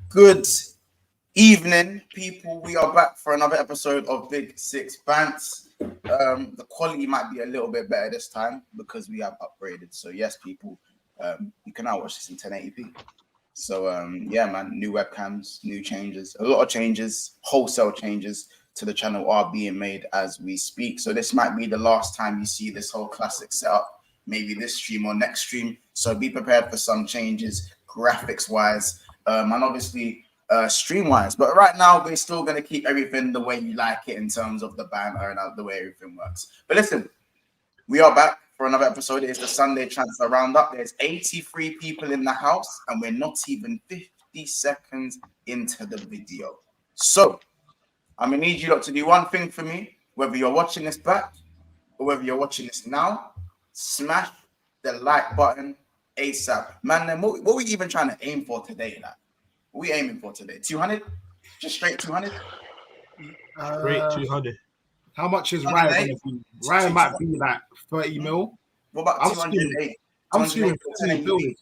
Good evening, people. We are back for another episode of Big Six Bants. The quality might be a little bit better this time because we have upgraded. So yes, people, you can now watch this in 1080p. So yeah, man, new webcams, new changes, a lot of changes, wholesale changes to the channel are being made as we speak. So this might be the last time you see this whole classic setup, maybe this stream or next stream. So be prepared for some changes, graphics wise, and obviously stream wise. But right now, we're still going to keep everything the way you like it in terms of the banter and the way everything works. But listen, we are back for another episode. It is the Sunday Transfer Roundup. There's 83 people in the house, and we're not even 50 seconds into the video. So I'm going to need you lot to do one thing for me, whether you're watching this back or whether you're watching this now. Smash the like button ASAP. Man, then what are we even trying to aim for today? Like? What are we aiming for today? 200? Just straight 200? Straight 200. How much is Raya going to be? Raya might be like 30 mil. What about 208? I'm assuming 1080p.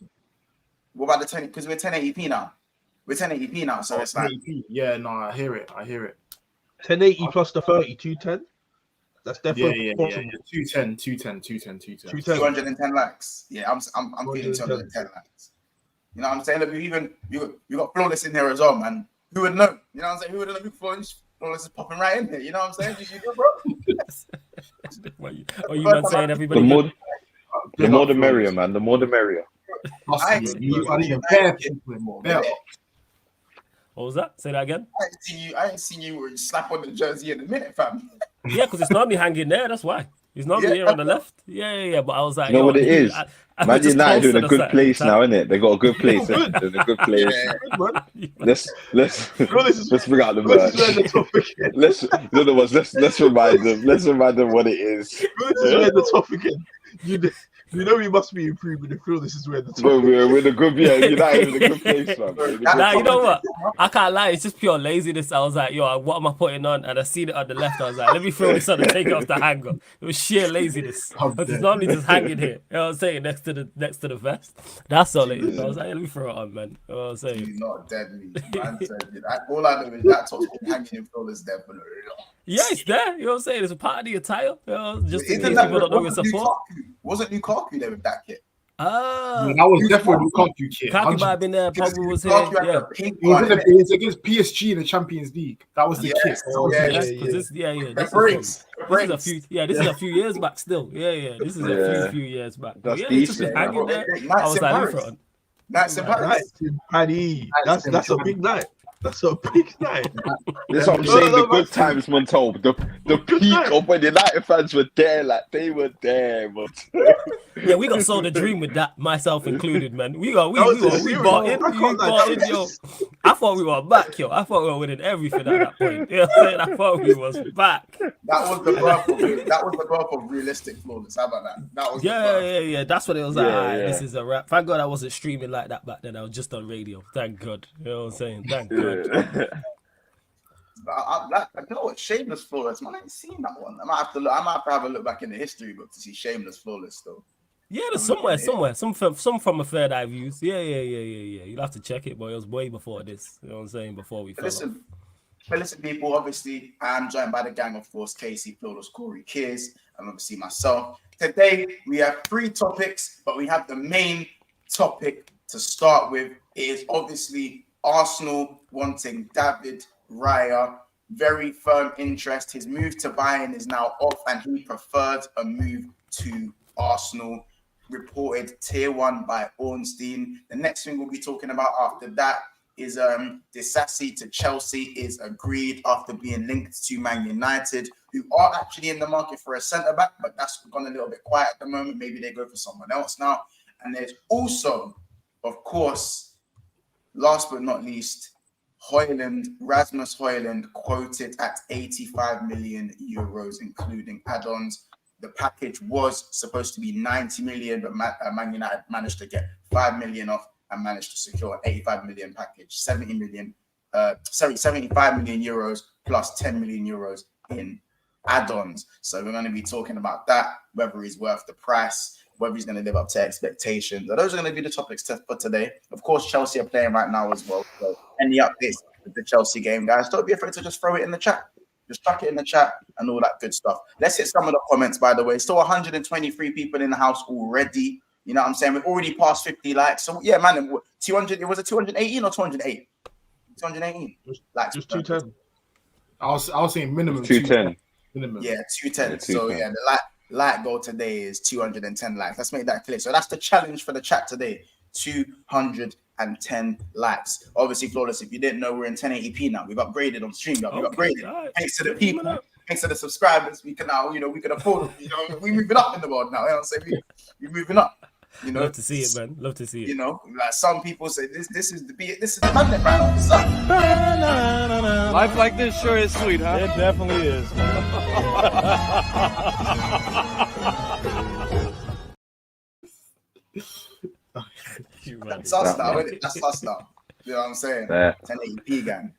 What about the 10? Because we're 1080p now. We're 1080p now, so it's like... Yeah, no, I hear it. 1080 plus the 30, 210. That's definitely yeah. 210. 210 likes. Yeah, I'm feeling 210 likes. You know what I'm saying? Look, you got Flawless in here as well, man. Who would know? You know what I'm saying? Who would have known Flawless is popping right in here? You know what I'm saying? You good, bro? Are you man saying everybody? The more the merrier, man. The more the merrier. I need a pair people more. What was that? Say that again. I ain't seen you slap on the jersey in a minute, fam. Yeah, because it's normally hanging there. That's why. It's normally here on the left. Yeah. But I was like, you know what it is? Man United in a good place now, isn't it? They got a good place. They're in a good place. Let's bring out the merch. Let's remind them. Let's remind them what it is. This is where the top again. You know we must be improving the field. This is where the top. We're in a good, United in a good place, man. Nah, you know what? I can't lie. It's just pure laziness. I was like, yo, what am I putting on? And I seen it on the left. I was like, let me throw this on and take it off the hanger. It was sheer laziness. It's normally just hanging here. You know what I'm saying? Next to the vest. That's all it is. I was like, let me throw it on, man. You know what I'm saying? He's not deadly. Man said, all I know is that top's been hanging in Flawless there for yeah, it's there. You know what I'm saying? It's a part of the attire. You know, just in case people don't know it's support. Wasn't Lukaku there with that kit? That was definitely Lukaku kit. Lukaku might have been there. Pogba was here. Yeah. It was against PSG in the Champions League. That was the kit. This is a few years back still. Yeah. This is a few years back. That's decent. Hanging there. I was like, front. That's a big night. That's a big night. That's what I'm saying. The good times, Montel. The peak of when the United fans were there, like they were there, man. Yeah, we got sold a dream with that, myself included, man. We bought in, yo. I thought we were back, yo. I thought we were winning everything at that point. You know what I'm saying? I thought we was back. That was the birth of realistic Flawless. How about that? Yeah. That's what it was like. This is a wrap. Thank God I wasn't streaming like that back then. I was just on radio. Thank God. You know what I'm saying? Thank God. I know what Shameless Flawless, man. I ain't seen that one. I might have to have a look back in the history book to see Shameless Flawless though. Yeah, there's somewhere. Some from a third eye views. Yeah. You'll have to check it, but it was way before this. You know what I'm saying? Before we fell off. Listen, people. Obviously, I'm joined by the gang, of course. Casey, Flawless, Corey, Kiers, and obviously myself. Today we have 3 topics, but we have the main topic to start with. It is obviously Arsenal wanting David Raya, very firm interest. His move to Bayern is now off, and he preferred a move to Arsenal. Reported tier 1 by Ornstein. The next thing we'll be talking about after that is Disasi to Chelsea is agreed after being linked to Man United, who are actually in the market for a centre back, but that's gone a little bit quiet at the moment. Maybe they go for someone else now. And there's also, of course, last but not least, Rasmus Hojlund, quoted at 85 million euros, including add-ons. The package was supposed to be 90 million, but Man United managed to get 5 million off and managed to secure an 85 million package, 75 million euros plus 10 million euros in add-ons. So we're going to be talking about that, whether he's worth the price. whether he's going to live up to expectations. So those are going to be the topics for today. Of course, Chelsea are playing right now as well. So any updates with the Chelsea game, guys, don't be afraid to just throw it in the chat. Just chuck it in the chat and all that good stuff. Let's hit some of the comments, by the way. Still 123 people in the house already. You know what I'm saying? We've already passed 50 likes. So, yeah, man, 200. It was a 218 or 208? 218 likes. Just 210. I was saying minimum 210. Minimum. Yeah, 210. Yeah, So, 210. yeah, the like goal today is 210 likes. Let's make that clear. So, that's the challenge for the chat today. 210 likes. Obviously, Flawless, if you didn't know, we're in 1080p now. We've upgraded on stream. We've upgraded. Right. Thanks to the people, thanks to the subscribers, we can now, we can afford it. We're moving up in the world now. You know what I'm saying? We're moving up. Love to see it, man. Love to see it. Like some people say this is the magnet round. Life like this sure is sweet, huh? It definitely is. That's us now, isn't it? That's us now. You know what I'm saying? Yeah. 1080p gang.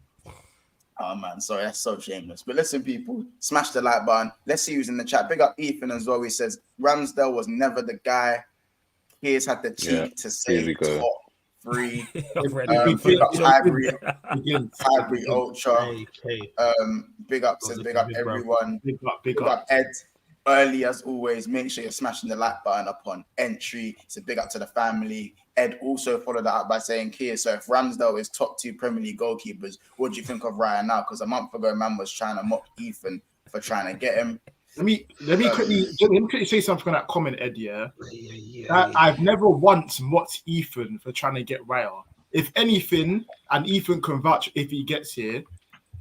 Oh man, sorry, that's so shameless. But listen, people, smash the like button. Let's see who's in the chat. Big up Ethan as well. He says Ramsdale was never the guy. Kiers had the cheek to say top 3. Big up Highbury Ultra. Big up says big up everyone. Big up Ed. Early as always, make sure you're smashing the like button upon entry. So big up to the family. Ed also followed that up by saying, Kiers, so if Ramsdale is top 2 Premier League goalkeepers, what do you think of Raya now? Because a month ago, man was trying to mock Ethan for trying to get him. Let me quickly say something on that comment, Ed. Yeah. I've never once mocked Ethan for trying to get Raya. If anything, and Ethan can vouch if he gets here,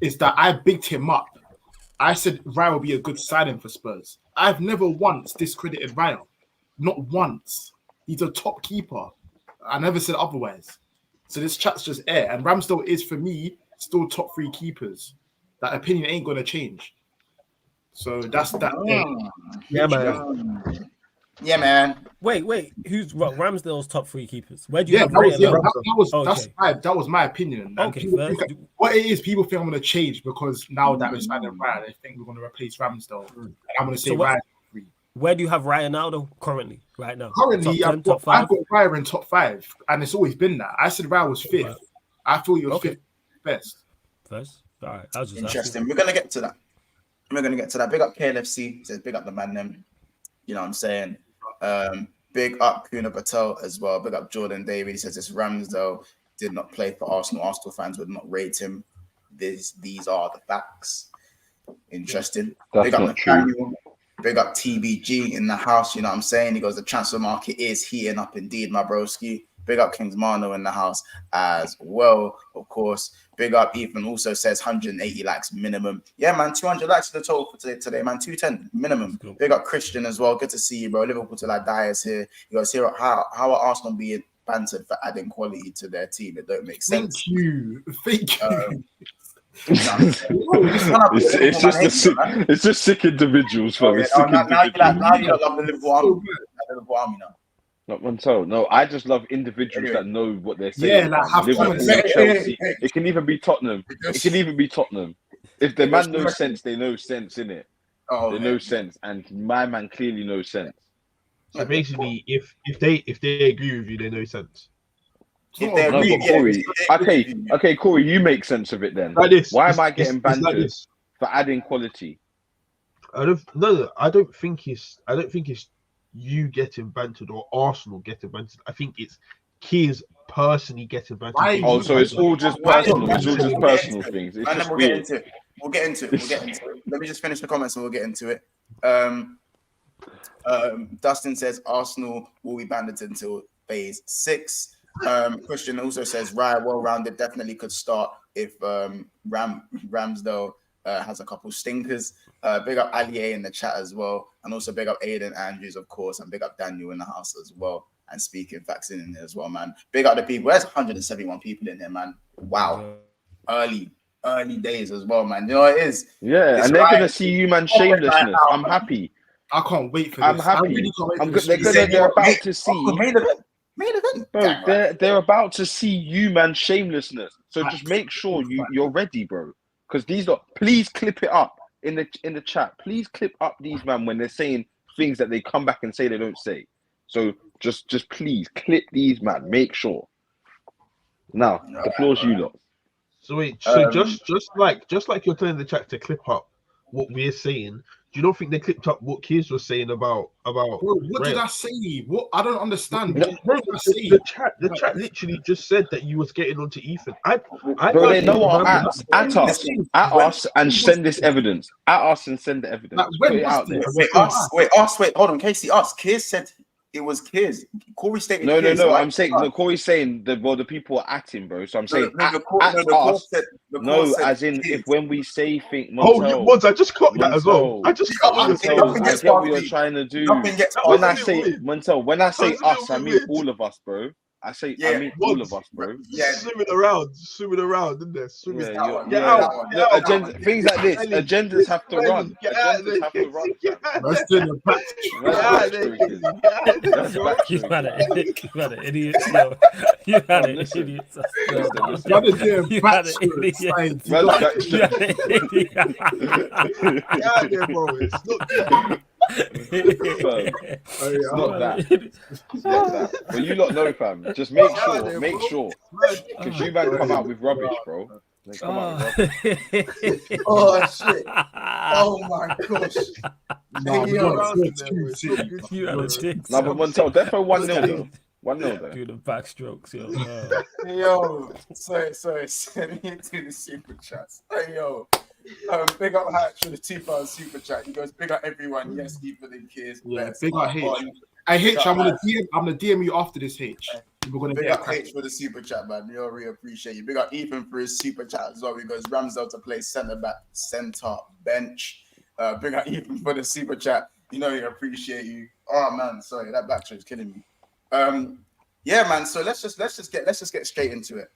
is that I bigged him up. I said Raya will be a good signing for Spurs. I've never once discredited Raya. Not once. He's a top keeper. I never said otherwise. So this chat's just air. And Ramsdale is, for me, still top 3 keepers. That opinion ain't going to change. So that's that. Yeah, man. Yeah, man. Wait. Who's Ramsdale's top 3 keepers? Where do you have that was my opinion. Okay, what it is, people think I'm going to change because now that we're signing Raya, they think we're going to replace Ramsdale. And I'm going to say Raya. Where do you have Raya now, though? Currently, right now. Currently, I've got Raya in top 5, and it's always been that. I said Raya was 5th. I thought he was 5th best. First, all right. I was just interesting. Asking. We're gonna get to that. Big up KLFC. Says big up the man them. You know what I'm saying? Big up Kuna Patel as well. Big up Jordan David. He says this Ramsdale did not play for Arsenal. Arsenal fans would not rate him. These are the facts. Interesting. That's big up not true. Big up TBG in the house, you know what I'm saying? He goes, the transfer market is heating up indeed, my broski. Big up Kings Mano in the house as well, of course. Big up Ethan also says 180 likes minimum. Yeah, man, 200 likes to the total for today, man. 210 minimum. Big up Christian as well. Good to see you, bro. Liverpool till I die is here. You guys hear how are Arsenal being bantered for adding quality to their team? It don't make sense. Thank you. It's just sick individuals, fam. Now you don't love the Liverpool army now. Not Montel. No, I just love individuals that know what they're Yeah, saying. like have Liverpool, Chelsea. It can even be Tottenham. If the man knows sense, they know sense, innit? They know sense, and my man clearly knows sense. So basically, if they agree with you, they know sense. Corey. Okay, Corey, you make sense of it then. Why am I getting bantered for adding quality? I don't think it's you getting bantered or Arsenal getting bantered. I think it's Kiers personally getting bantered. Oh, so it's all just personal. It's all just personal things. It's just weird. We'll get into it. Let me just finish the comments and we'll get into it. Dustin says Arsenal will be banded until phase 6. Christian also says Raya well-rounded, definitely could start if Ramsdale has a couple stinkers. Big up Ali A in the chat as well, and also big up Aiden Andrews, of course, and big up Daniel in the house as well. And speaking facts in there as well, man. Big up the people. There's 171 people in there, man. Wow, early days as well, man. You know what it is. Yeah, and they're gonna see you, man. Shamelessness. I'm happy. I can't wait for this. I'm happy. I really can't wait for They're about to see. Main event. Bro, they're about to see you, man. Shamelessness. So just make sure you're ready, bro. Because these are. Please clip it up in the chat. Please clip up these man when they're saying things that they come back and say they don't say. So just please clip these, man. Make sure. Now the floor's you lot. So wait, so just like you're telling the chat to clip up what we're saying, do you not think they clipped up what Kiers was saying about Bro, what did I say? What I don't understand. No, What did I say? the chat literally just said that you was getting onto Ethan. I Bro, they know our remember at us, and send this evidence. At us and send the evidence. Like, Put when it was out this? there. Wait, hold on, Casey, Kiers said it was Kiers. Corey stated No, Kiers, right? I'm saying Corey's saying the people are at him, bro. So I'm saying the us. call said As in Kiers. if when we say things, oh, yeah, Monts, I just caught that as well. I just caught what you're saying. I get what you're trying to do. Nothing gets When I past say me. Montel, when I say That was us, a I bit mean weird. all of us, bro. I mean all of us, bro. Yeah. Swimming around, isn't there? Swimming. Get out. No, agenda, things like this, Smelly. agendas have to run. Get out of Agendas have to run. Get out of Let's do the back. That's backstroking. You had an idiot. Yo. You had an Listen. idiot. Listen. Brother doing You had an backstrokes, idiot. like, you Man's got- You had an idiot. Get out of there, bro. It's not It's not that. But you lot know, fam. Just make sure. Because you man come out with rubbish, bro. Like, come out with rubbish. Oh shit! Oh my gosh! Nah, we got Hey, two. You had a dick. No, but Montel, defo 1-0 though. 1-0 though. Do the backstrokes, yo. Yo, sorry. Send me into the super chats. Hey yo, big up Hatch for the £2 super chat. He goes, big up everyone. Yes, Ethan and Kiers. Yeah, Best. big up H. Oh, Hey H, Big I'm up gonna DM you after this H. We're gonna Big get up H for the super chat, man. We all really appreciate you. Big up Ethan for his super chat as well. He goes, Ramsdale to play centre back, centre bench. Big up Ethan for the super chat. You know, we appreciate you. Oh man, sorry, that backtrack is killing me. Yeah, man. So let's just get straight into it.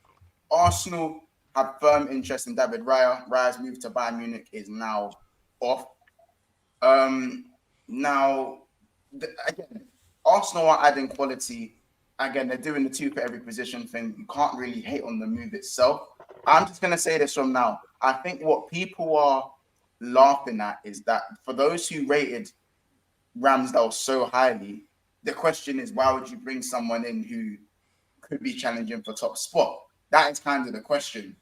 Arsenal have firm interest in David Raya. Raya's move to Bayern Munich is now off. Again, Arsenal are adding quality. Again, they're doing the two for every position thing. You can't really hate on the move itself. I'm just going to say this from now. I think what people are laughing at is that for those who rated Ramsdale so highly, the question is, why would you bring someone in who could be challenging for top spot? That is kind of the question,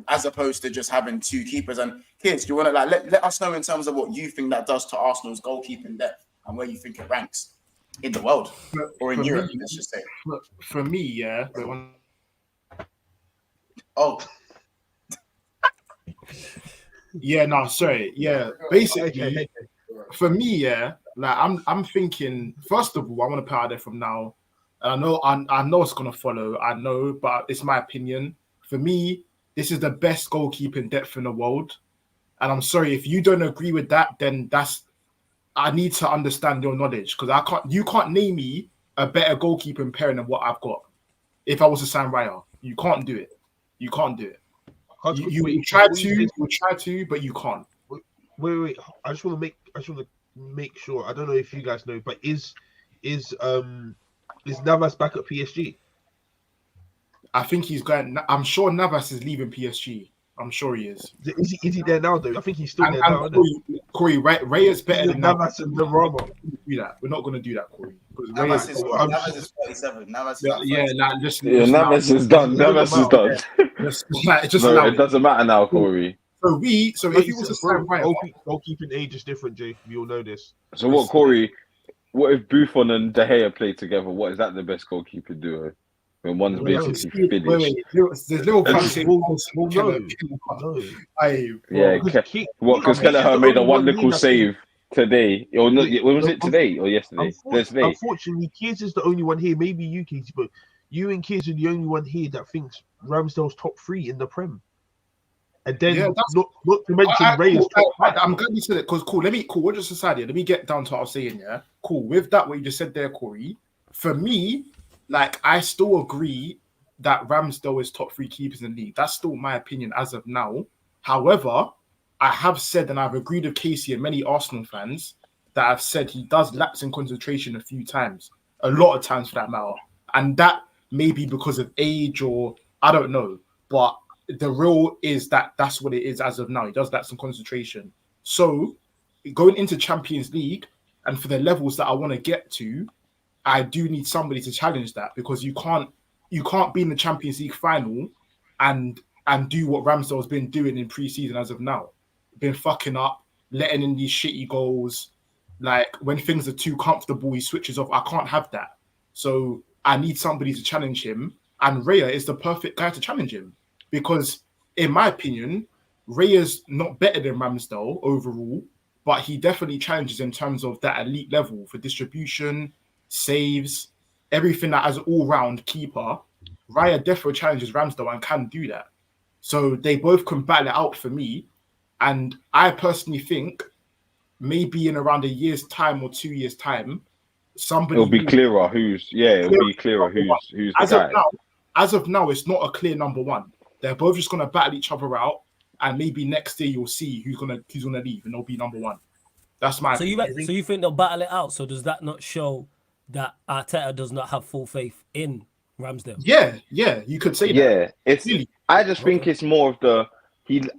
as opposed to just having two keepers. And kids, do you want to let us know in terms of what you think that does to Arsenal's goalkeeping depth and where you think it ranks in the world or in Europe, let's just say. For me, yeah. Oh, yeah, no, sorry. Yeah, basically, for me, yeah, like I'm thinking. First of all, I want to put out there from now. And I know it's gonna follow. I know, but it's my opinion. For me, this is the best goalkeeping depth in the world. And I'm sorry if you don't agree with that. Then I need to understand your knowledge because you can't name me a better goalkeeping pairing than what I've got. If I was to sign Raya, you can't do it. You can't do it. You try to, but you can't. Wait. I just want to make sure. I don't know if you guys know, but is Navas back at PSG? I think he's going. I'm sure Navas is leaving PSG. I'm sure he is. Is he there now though? I think he's still there now. Corey, Ray is better than Navas and the Rama. We're not going to do that, Corey. Navas is 37. Navas is done. Navas is done. It doesn't matter now, Corey. So if you was to sign Raya, goalkeeping age is different, Jay. We all know this. So what, Corey? What if Buffon and De Gea play together? What is that the best goalkeeper duo? When one's basically finished. There's little Because Kelleher made a wonderful save today. Or not, when was it today or yesterday? Unfortunately, Kiers is the only one here. Maybe you, Casey, but you and Kiers are the only one here that thinks Ramsdale's top 3 in the Prem. And then not to mention Ray is top 5. I'm glad you said it because we're just decided. Let me get down to what I was saying. Yeah, cool. With that, what you just said there, Corey. For me, like I still agree that Ramsdale is top 3 keepers in the league. That's still my opinion as of now. However, I have said, and I've agreed with Casey and many Arsenal fans that have said he does lapse in concentration a few times, a lot of times for that matter, and that may be because of age or I don't know, but the real is that that's what it is as of now. He does lapse in concentration. So going into Champions League, and for the levels that I want to get to, I do need somebody to challenge that, because you can't be in the Champions League final and do what Ramsdale's been doing in pre-season as of now. Been fucking up, letting in these shitty goals. Like, when things are too comfortable, he switches off. I can't have that. So I need somebody to challenge him, and Raya is the perfect guy to challenge him, because in my opinion, Raya's not better than Ramsdale overall, but he definitely challenges in terms of that elite level for distribution, saves, everything that as an all-round keeper. Raya definitely challenges Ramsdale and can do that. So they both can battle it out for me. And I personally think maybe in around a year's time or 2 years' time, somebody it'll be clearer who's the guy. As of now, it's not a clear number one. They're both just gonna battle each other out, and maybe next year you'll see who's gonna leave, and they'll be number one. That's my. So you think they'll battle it out? So does that not show that Arteta does not have full faith in Ramsdale? Yeah, you could say that. Yeah, it's. Really? I just think it's more of the.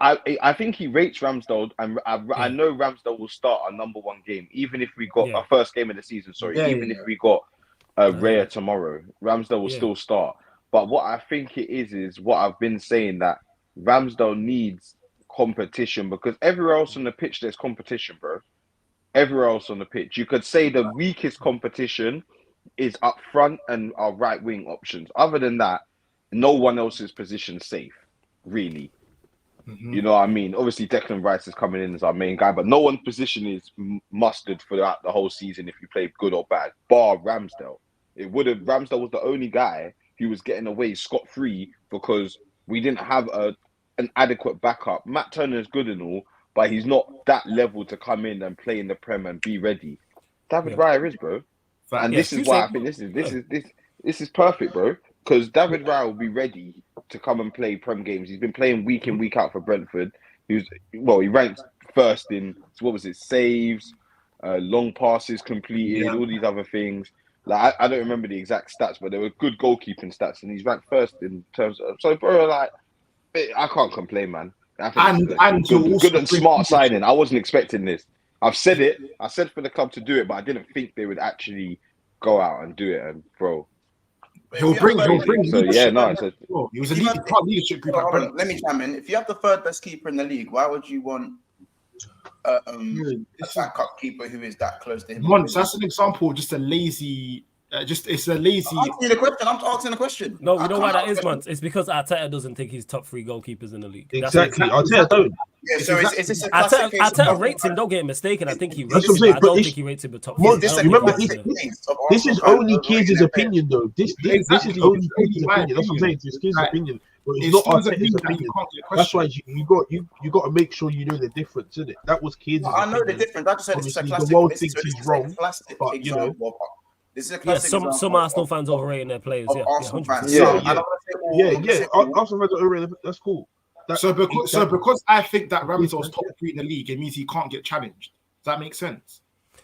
I think he rates Ramsdale, and I know Ramsdale will start our number one game, even if we got our first game of the season. If we got Raya tomorrow, Ramsdale will still start. But what I think it is what I've been saying, that Ramsdale needs competition, because everywhere else on the pitch there's competition, bro. Everywhere else on the pitch, you could say the weakest competition is up front and our right wing options. Other than that, no one else's position safe, really. You know what I mean? Obviously, Declan Rice is coming in as our main guy, but no one's position is mustard throughout the whole season if you play good or bad, bar Ramsdale. Ramsdale was the only guy who was getting away scot-free because we didn't have an adequate backup. Matt Turner is good and all, but he's not that level to come in and play in the Prem and be ready. David Raya is, bro. And this is why I think this is perfect, bro. Because David Raya will be ready to come and play Prem games. He's been playing week in, week out for Brentford. He ranked first in, saves, long passes completed, all these other things. Like, I don't remember the exact stats, but they were good goalkeeping stats, and he's ranked first in terms of. So, bro, like, I can't complain, man. And good and smart signing. I wasn't expecting this. I've said it. I said for the club to do it, but I didn't think they would actually go out and do it. And bro, he'll bring. So yeah, no, he was a leadership group. Let me chime in. If you have the third best keeper in the league, why would you want a backup keeper who is that close to him? Monts, that's an example of just a lazy. It's a lazy. I'm asking the question. No, you know why that is, Monts? It's because Arteta doesn't think he's top 3 goalkeepers in the league. Exactly. Arteta don't. Yeah, so is this a classic case Arteta rates him, don't get him mistaken. I think he rates him, but I don't think he rates him the top 3. Remember, this is only Kiers' opinion, though. This is only Kiers' opinion. That's what I'm saying. It's Kiers' opinion. But it's not Arteta's opinion. That's why you got to make sure you know the difference, isn't it? That was Kiers' opinion. I know the difference. I just said it's a classic. The world thinks he's wrong, but you know. This is a classic some Arsenal fans overrating their players. Arsenal fans. Arsenal fans are overrated. That's cool. Because I think that Ramsdale's top 3 in the league, it means he can't get challenged. Does that make sense?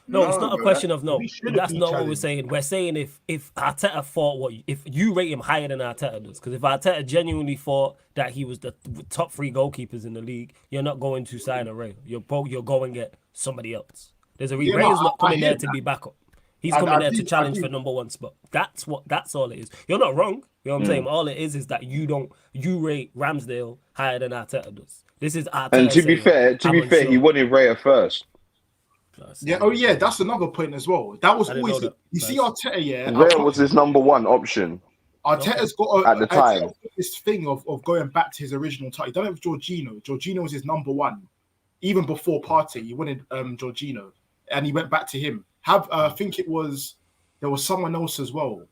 No, it's not a question of no. That's not what we're saying. We're saying if Arteta thought if you rate him higher than Arteta does, because if Arteta genuinely thought that he was the top 3 goalkeepers in the league, you're not going to sign a Ray. You're going and get somebody else. There's a reason. Ray's not coming there to be backup. He's coming there to challenge for number 1 spot. That's all it is. You're not wrong. You know what I'm saying? All it is that you rate Ramsdale higher than Arteta does. This is Arteta. And to be fair, he wanted Raya first. Yeah, that's another point as well. That was always you see Arteta, Raya was his number 1 option. Arteta's got at the time this thing of going back to his original title. He done it with Jorginho. Jorginho was his number 1. Even before Partey, he wanted Jorginho. And he went back to him. I think there was someone else as well.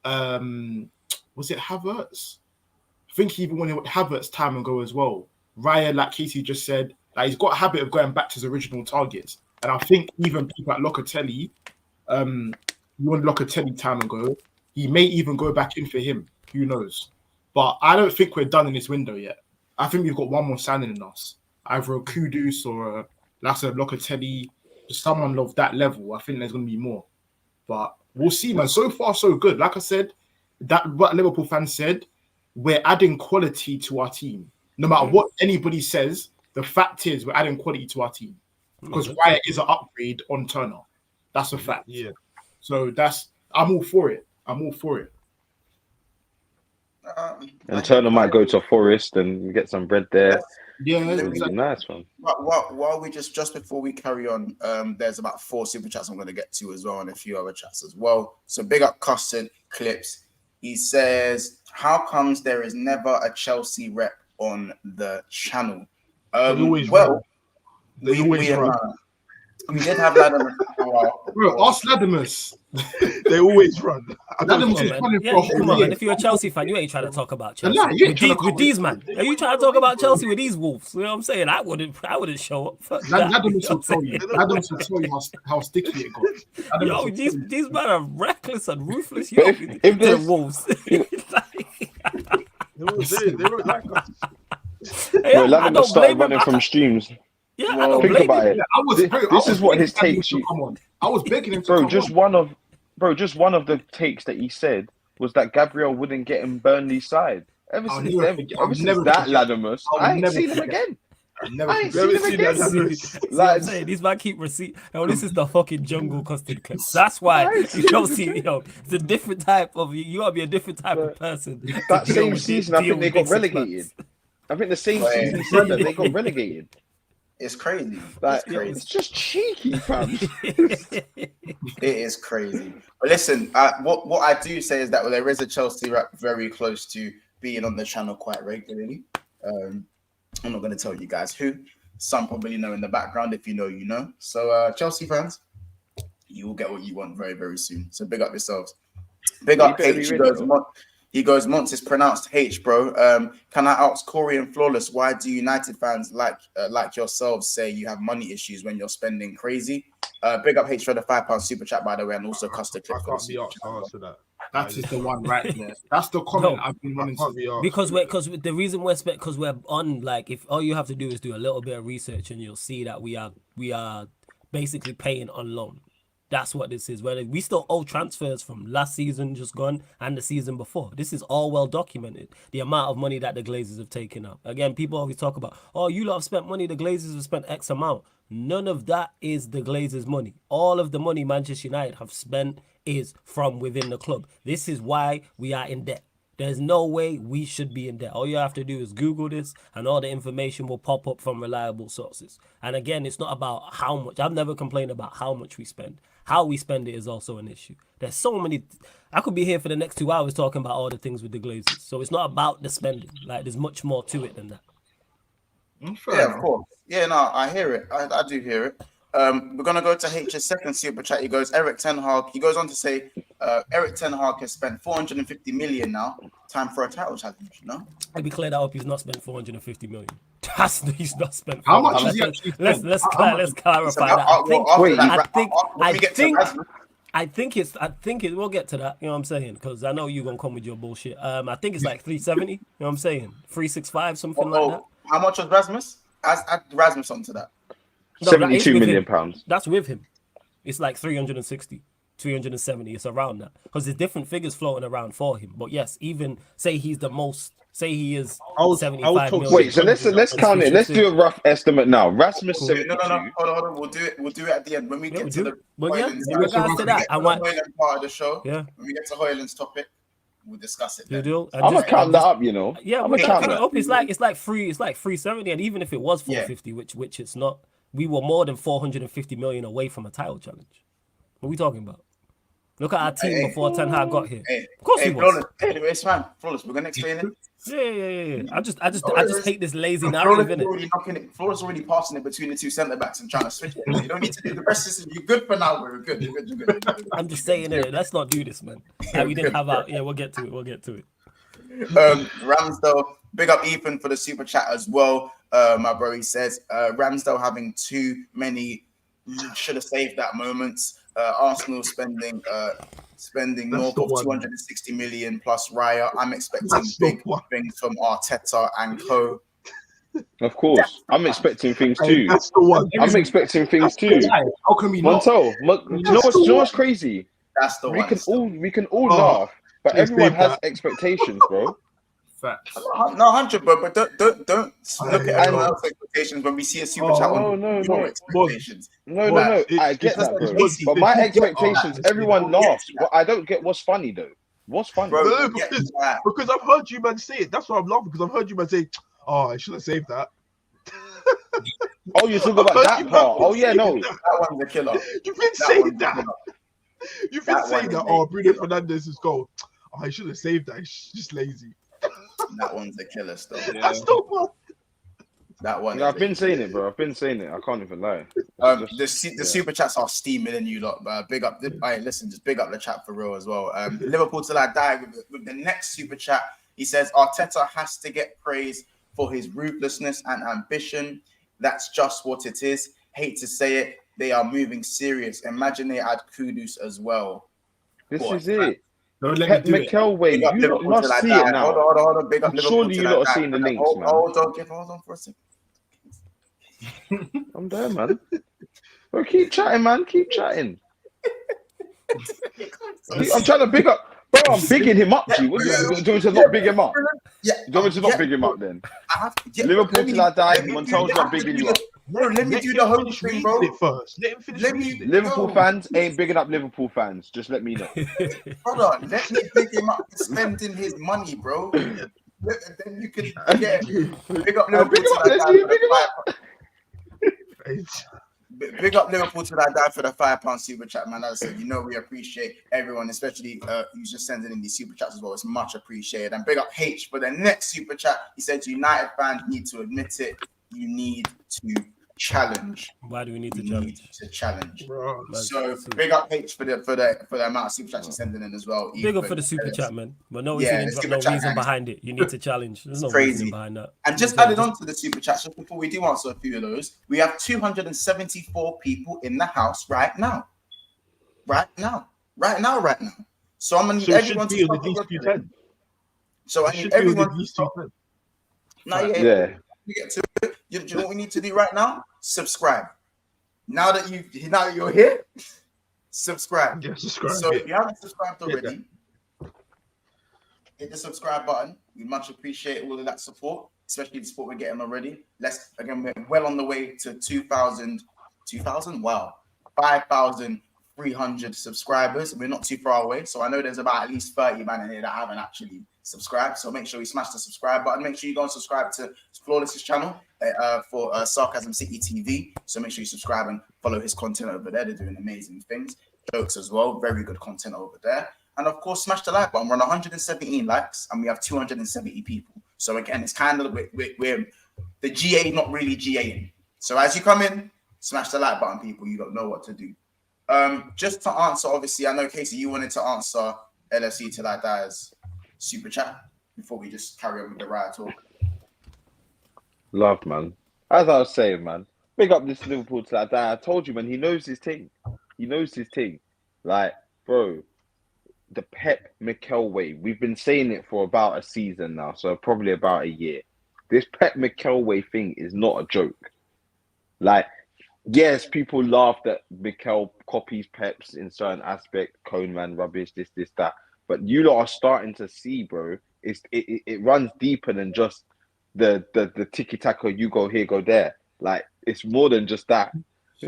Was it Havertz? I think he even went with Havertz time ago as well. Raya, like Casey just said, he's got a habit of going back to his original targets. And I think even people like Locatelli, he won Locatelli time ago. He may even go back in for him. Who knows? But I don't think we're done in this window yet. I think we've got one more signing in us. Either a Kudus or a Locatelli. Someone of that level. I think there's going to be more. But we'll see, man. So far, so good. Like I said, what Liverpool fans said, we're adding quality to our team. No matter what anybody says, the fact is we're adding quality to our team. Because Raya is an upgrade on Turner. That's a fact. Yeah. So I'm all for it. And Turner might go to Forest and get some bread there. Yeah, It'll be nice, man. While we just before we carry on, there's about 4 super chats I'm going to get to as well, and a few other chats as well. So big up Custard Clips. He says, "How comes there is never a Chelsea rep on the channel?" They always run. We did have Ladimus for a while. Bro, ask Ladimus. They always run. Ladimus is running for come on, man. If you're a Chelsea fan, you ain't trying to talk about Chelsea. Nah, with these man. Are you trying to talk about Chelsea with these wolves? You know what I'm saying? I wouldn't show up. Ladimus will tell you. Ladimus will tell you how sticky it got. Yo, these men are reckless and ruthless. Yo, if they're wolves. They won't like us. Bro, Ladimus started running from streams. Yeah, well, I don't think about it. This is what his takes. Come on, I was begging him to bro. Just one of the takes that he said was that Gabriel wouldn't get in Burnley's side. Ever since that, Ladimus, I ain't seen him again. I ain't seen him again. Like, saying, these man keep receipt. Oh, this is the fucking jungle custard clip. That's why you don't see. It's a different type of. You gotta be a different type of person. That same season, I think they got relegated. I think the same season he said that they got relegated. It's crazy. It's just cheeky, fam. It is crazy. But listen, what I do say is that there is a Chelsea rep very close to being on the channel quite regularly. I'm not going to tell you guys who. Some probably know in the background. If you know, you know. So Chelsea fans, you will get what you want very, very soon. So big up yourselves. Big up H. He goes, Monts is pronounced H, bro. Can I ask Corey and Flawless, why do United fans like yourselves say you have money issues when you're spending crazy? Big up H for the £5 super chat, by the way, and also Custard Clip. I can't be asked to answer that. That is the one right there. That's the comment I've been wanting to. Because the reason we're on, like, if all you have to do is do a little bit of research and you'll see that we are basically paying on loan. That's what this is. Where we still owe transfers from last season just gone and the season before. This is all well documented. The amount of money that the Glazers have taken out. Again, people always talk about, oh, you lot have spent money. The Glazers have spent X amount. None of that is the Glazers' money. All of the money Manchester United have spent is from within the club. This is why we are in debt. There's no way we should be in debt. All you have to do is Google this and all the information will pop up from reliable sources. And again, it's not about how much. I've never complained about how much we spend. How we spend it is also an issue. There's so many. I could be here for the next 2 hours talking about all the things with the Glazers. So it's not about the spending. Like, there's much more to it than that. Yeah, of course. Yeah, no, I hear it. I do hear it. We're going to go to H's second super chat. He goes, Eric Ten Hag. He goes on to say, Eric Ten Hag has spent 450 million now. Time for a title challenge, no? I'd be clear that up. He's not spent 450 million. He's not spent. How much is he actually spent? Let's clarify that. I think it. We'll get to that. You know what I'm saying? Because I know you're gonna come with your bullshit. I think it's like 370. You know what I'm saying? 365, something like that. How much was Rasmus? Add Rasmus onto that. No, 72 million pounds. That's with him. It's like 360, 370. It's around that because there's different figures floating around for him. But yes, even say he's the most. Say he is 75 million. Wait, so let's count it. Let's do a rough estimate now. Rasmus 72. No. Hold on. We'll do it at the end when we get to the Hoyland part of the show. Yeah. When we get to Hoyland's topic, we'll discuss it. You do. I'm gonna count that up. You know. Yeah, we'll count that up. It's like 370, and even if it was 450, which it's not, we were more than 450 million away from a title challenge. What are we talking about? Look at our team before Ten Hag got here. Of course he was. Anyway, it's fine. Flawless. We're gonna explain it. Yeah. I just hate this lazy narrative, innit? Flawless already passing it between the two centre backs and trying to switch it. You don't need to do the rest of this. You're good for now. We're good. You're good. I'm just saying it. Let's not do this, man. We didn't have our. Yeah, we'll get to it. Ramsdale, big up Ethan for the super chat as well. My bro, he says Ramsdale having too many. Should have saved that moments. Arsenal spending north of 260 million plus Raya. I'm expecting big things from Arteta and co. Of course, I'm expecting things too. That's the one. I'm expecting things too. How can we not? Montel, you know what's crazy? That's the one. We can all laugh, but everyone has expectations, bro. Facts. No, 100, bro. But don't look at everyone else's expectations when we see a super chat on your expectations. No. I get that, bro. But my expectations, everyone laughs. But I don't get what's funny though. What's funny? Bro, No, because I've heard you man say it. That's why I'm laughing, because I've heard you man say, "Oh, I should have saved that." Oh, you're talking about that part. Oh yeah, no. That one's a killer. You've been saying that. You've been saying that. Oh, Bruno Fernandez's goal. Oh, I should have saved that. He's just lazy. That one's a killer stuff. Yeah. That's not what. That one. No, I've been saying it, bro. I've been saying it. I can't even lie. The super chats are steaming in you lot. Big up. Listen, just big up the chat for real as well. Liverpool till I die with the next super chat. He says Arteta has to get praise for his ruthlessness and ambition. That's just what it is. Hate to say it. They are moving serious. Imagine they add Kudus as well. This is it. Pep McElway, you must see it now. Hold on. Big up Surely you lot are seeing the links, man. Hold on for a second. I'm there, man. Bro, keep chatting, man. Keep chatting. I'm trying to big up. Bro, I'm bigging him up, G. What do you want me to not big him up? Yeah. Do you want me to not big him up then? Liverpool till I die. Montel's not bigging you up. Bro, let me do the whole thing, bro. First. Let him finish. Liverpool fans ain't bigging up Liverpool fans. Just let me know. Hold on. Let me big him up for spending his money, bro. Then you can get big up Liverpool. Big him up, Leslie. Big him up. Big up Liverpool till I die for the £5 super chat, man. As I said, we appreciate everyone, especially who's just sending in these super chats as well. It's much appreciated. And big up H for the next super chat. He said, United fans need to admit it. You need to challenge. Why do we need to challenge? Bro, so big up H for the amount of super chats you're sending in as well. Big up for the super chat, man. But no reason behind it. You need to challenge. There's no reason behind that. And just added on to the super chats, just before we do answer a few of those, we have 274 people in the house right now. So I'm gonna need everyone to stop the 10. So I need everyone to stop. Yeah. We get to it. You know what we need to do right now? Subscribe. Now that you're here, subscribe. Yeah, subscribe. So if you haven't subscribed already, hit the subscribe button. We much appreciate all of that support, especially the support we're getting already. We're well on the way to 2,000. Wow, 5,300 subscribers. We're not too far away. So I know there's about at least 30 man in here that haven't actually subscribe. So make sure you smash the subscribe button. Make sure you go and subscribe to Flawless's channel for Sarcasm City TV. So make sure you subscribe and follow his content over there. They're doing amazing things, jokes as well. Very good content over there. And of course, smash the like button. We're on 117 likes and we have 270 people. So again, it's kind of we're the GA not really GAing. So as you come in, smash the like button, people. You don't know what to do. Just to answer, obviously, I know Casey, you wanted to answer LFC till I die's super chat before we just carry on with the Raya talk. Love, man. As I was saying, man, big up this Liverpool till I die. I told you, man, he knows his thing. Like, bro, the Pep Mikel way. We've been saying it for about a season now, so probably about a year. This Pep Mikel way thing is not a joke. Like, yes, people laugh that Mikel copies Pep's in certain aspect, Koeman rubbish, this, that. But you lot are starting to see, bro. It runs deeper than just the tiki taka. You go here, go there. Like it's more than just that.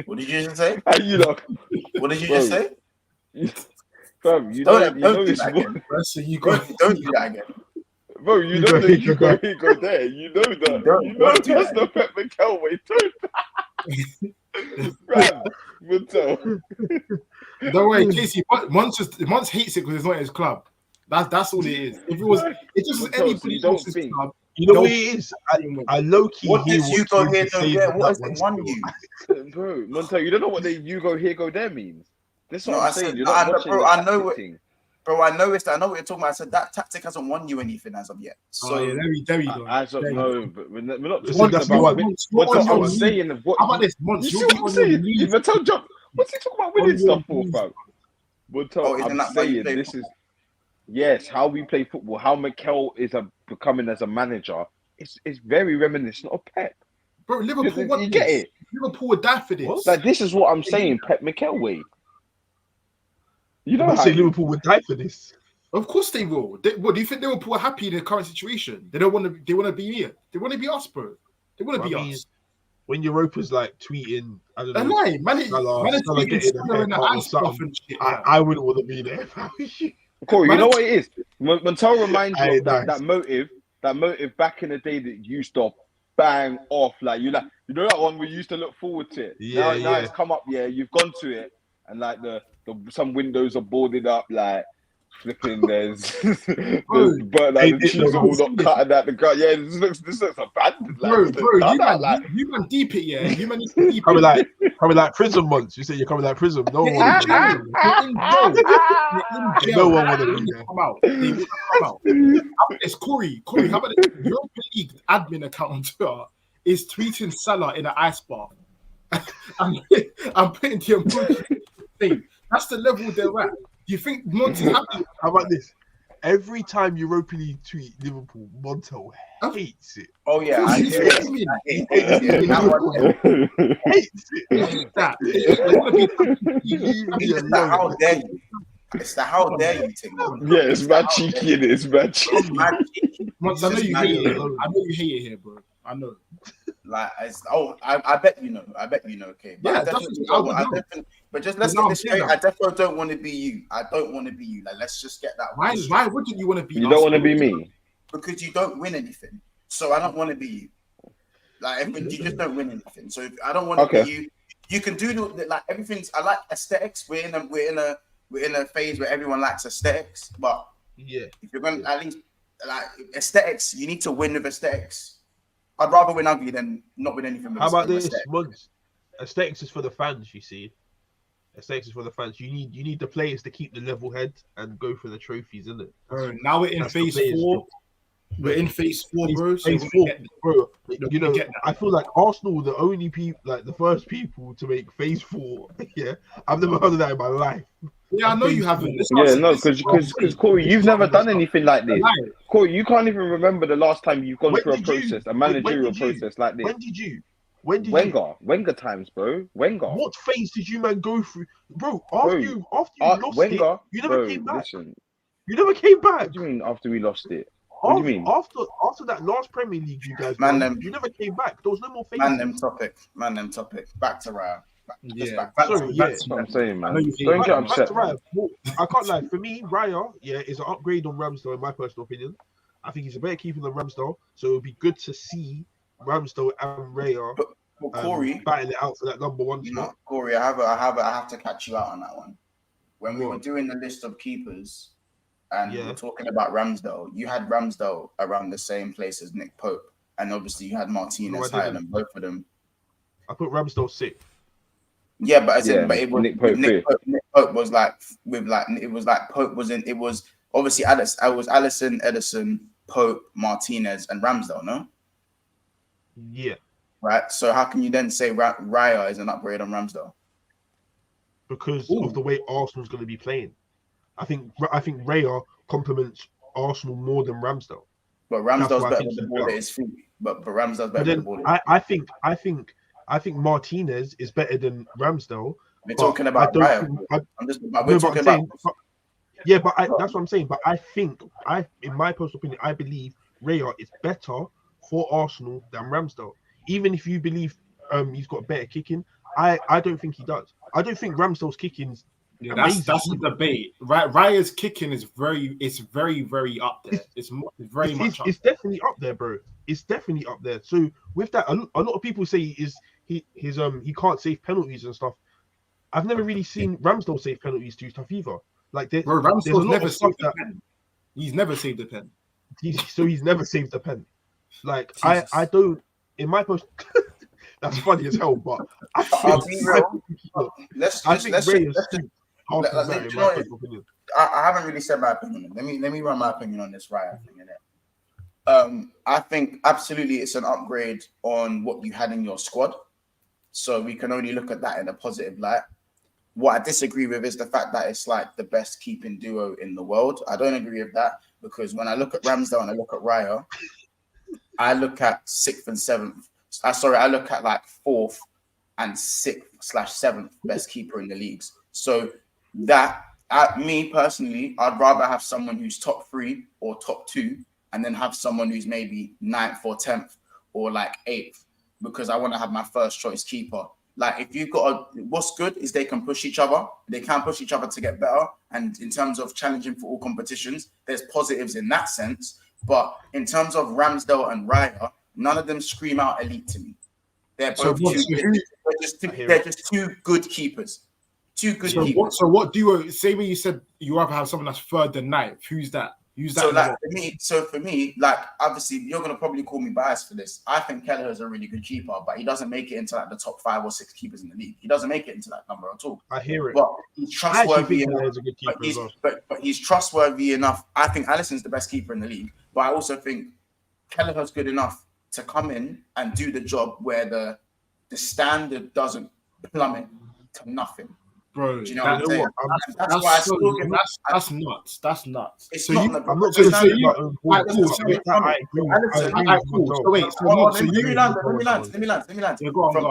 What did you just say? You know. What did you just say? Bro, don't do that again. Don't do that again. Bro, you know that you go here, go there. You know that. That's the Pep Mikel way. Don't worry, Casey. Monts hates it because it's not his club. That's all it is. If it was anybody else's club, you know what it is. I low key. What did you go here, go there? What does it want you, bro? Montel, you don't know what you go here, go there means. This is what I'm saying. I know what you're talking about. I said that tactic hasn't won you anything as of yet. So there you go. As of no, but we're not talking about what I'm saying. How about this, Monts? You see what I'm saying? Montel, jump. What's he talking about winning stuff for, fam? Montel, I'm saying this is. Yes, how we play football, how Mikel is becoming as a manager, it's very reminiscent of Pep. Bro, Liverpool, you get it? Liverpool would die for this. Like this is what I'm saying, Pep Mikel way. You know, I say Liverpool would die for this. Of course they will. What do you think Liverpool are happy in the current situation? They don't want to. They want to be here. They want to be us, bro. They want to be us. When Europa's like tweeting, I don't know, Salah getting a haircut or something, I wouldn't want to be there. Corey, you know what it is? When Tell reminds you of that motive back in the day that used to bang off, like you know that one we used to look forward to it. Now it's come up, you've gone to it, and like the some windows are boarded up, like flipping there's but like the cheese are all not cutting out the gut. Yeah, this looks abandoned. Like, bro, you man deep it, yeah. You man deep coming like prison Monts. You say you're coming like prison. No one want to be there. No one want to be there. Come out. They will come out. It's Corey. How about the Europa League admin account on Twitter is tweeting Salah in an ice bath? I'm putting the emoji thing. That's the level they're at. Do you think Monts is happy? How about this? Every time Europa League tweet Liverpool, Montel hates it. Oh yeah, I hear it. Hates it. How dare you? It's the how dare you thing. Yeah, it's bad cheeky. It's bad cheeky. Monts, I know you hate it. I know you hate it here, bro. I know. Like, I bet you know. Okay, but yeah, but just let's get this straight. I definitely don't want to be you. I don't want to be you. Like, let's just get that. Why wouldn't you want to be? You don't want to be me because you don't win anything. So I don't want to be you. Like, you just don't win anything. So if I don't want to be you. You can do like everything's. I like aesthetics. We're in a phase where everyone likes aesthetics. But yeah, if you're going to at least like aesthetics, you need to win with aesthetics. I'd rather win ugly than not win anything. How about this? Aesthetics is for the fans, you see. Aesthetics is for the fans. You need the players to keep the level head and go for the trophies, isn't it? Now we're in phase 4. We're in phase 4, bro. Phase 4, bro. You know, I feel like Arsenal were the only people, like the first people to make phase 4. Yeah, I've never heard of that in my life. Yeah, I know you haven't. Yeah, no, because Corey, you've never done anything like this. Corey, you can't even remember the last time you've gone through a managerial process like this. When did you? Wenger times, bro. Wenger. What phase did you man go through, bro? After you lost Wenger, you never came back. Listen, you never came back. What do you mean after we lost it? What do you mean? After that last Premier League you guys you never came back. There was no more phases. Man, them topic. Back to Raya. That's what I'm saying, man. Don't get upset. I can't lie. For me, Raya, is an upgrade on Ramsdale, in my personal opinion. I think he's a better keeper than Ramsdale, so it would be good to see Ramsdale and Raya Corey battling it out for that number 1 spot. Corey, I have to catch you out on that one. When we were doing the list of keepers and we were talking about Ramsdale, you had Ramsdale around the same place as Nick Pope, and obviously you had Martinez higher than both of them. I put Ramsdale 6. Yeah, but it was Nick Pope was like Pope was in. It was obviously Alisson, Ederson, Pope, Martinez, and Ramsdale. No. Yeah. Right. So how can you then say Raya is an upgrade on Ramsdale? Because of the way Arsenal's going to be playing. I think Raya complements Arsenal more than Ramsdale. But Ramsdale's better with the ball at his feet. But Ramsdale's better with the ball. I think Martinez is better than Ramsdale. We're talking about Raya. That's what I'm saying. But I think, in my personal opinion, I believe Raya is better for Arsenal than Ramsdale. Even if you believe he's got better kicking, I don't think he does. I don't think Ramsdale's kicking is amazing. That's the debate. Raya's kicking is very up there. It's definitely up there, bro. It's definitely up there. So with that, a lot of people say he can't save penalties and stuff. I've never really seen Ramsdale save penalties too tough either. Like Ramsdale's never saved the pen. He's never saved the pen. He's never saved the pen. Like I don't. In my post, that's funny as hell. But I haven't really said my opinion. Let me run my opinion on this Raya thing. I think absolutely it's an upgrade on what you had in your squad. So we can only look at that in a positive light. What I disagree with is the fact that it's like the best keeping duo in the world. I don't agree with that because when I look at Ramsdale and I look at Raya, I look at 6th and 7th. I look at like 4th and 6th/7th best keeper in the leagues. So that Me personally, I'd rather have someone who's top 3 or top 2, and then have someone who's maybe 9th or 10th or like 8th, because I want to have my first choice keeper. Like, if you've got what's good is they can push each other. They can push each other to get better. And in terms of challenging for all competitions, there's positives in that sense. But in terms of Ramsdale and Raya, none of them scream out elite to me. They're both they're just two good keepers. Two good keepers. So what duo? Say when you said you rather have someone that's 3rd than 9th. Who's that? So for me, like, obviously you're gonna probably call me biased for this. I think Kelleher is a really good keeper, but he doesn't make it into like the top 5 or 6 keepers in the league. He doesn't make it into that number at all. I hear it. But he's trustworthy enough. But he's trustworthy enough. I think Alisson's the best keeper in the league, but I also think Kelleher's good enough to come in and do the job where the standard doesn't plummet to nothing. Bro, do you know what I'm saying? That's nuts. That's nuts. It's so not. I'm not saying Let me land. From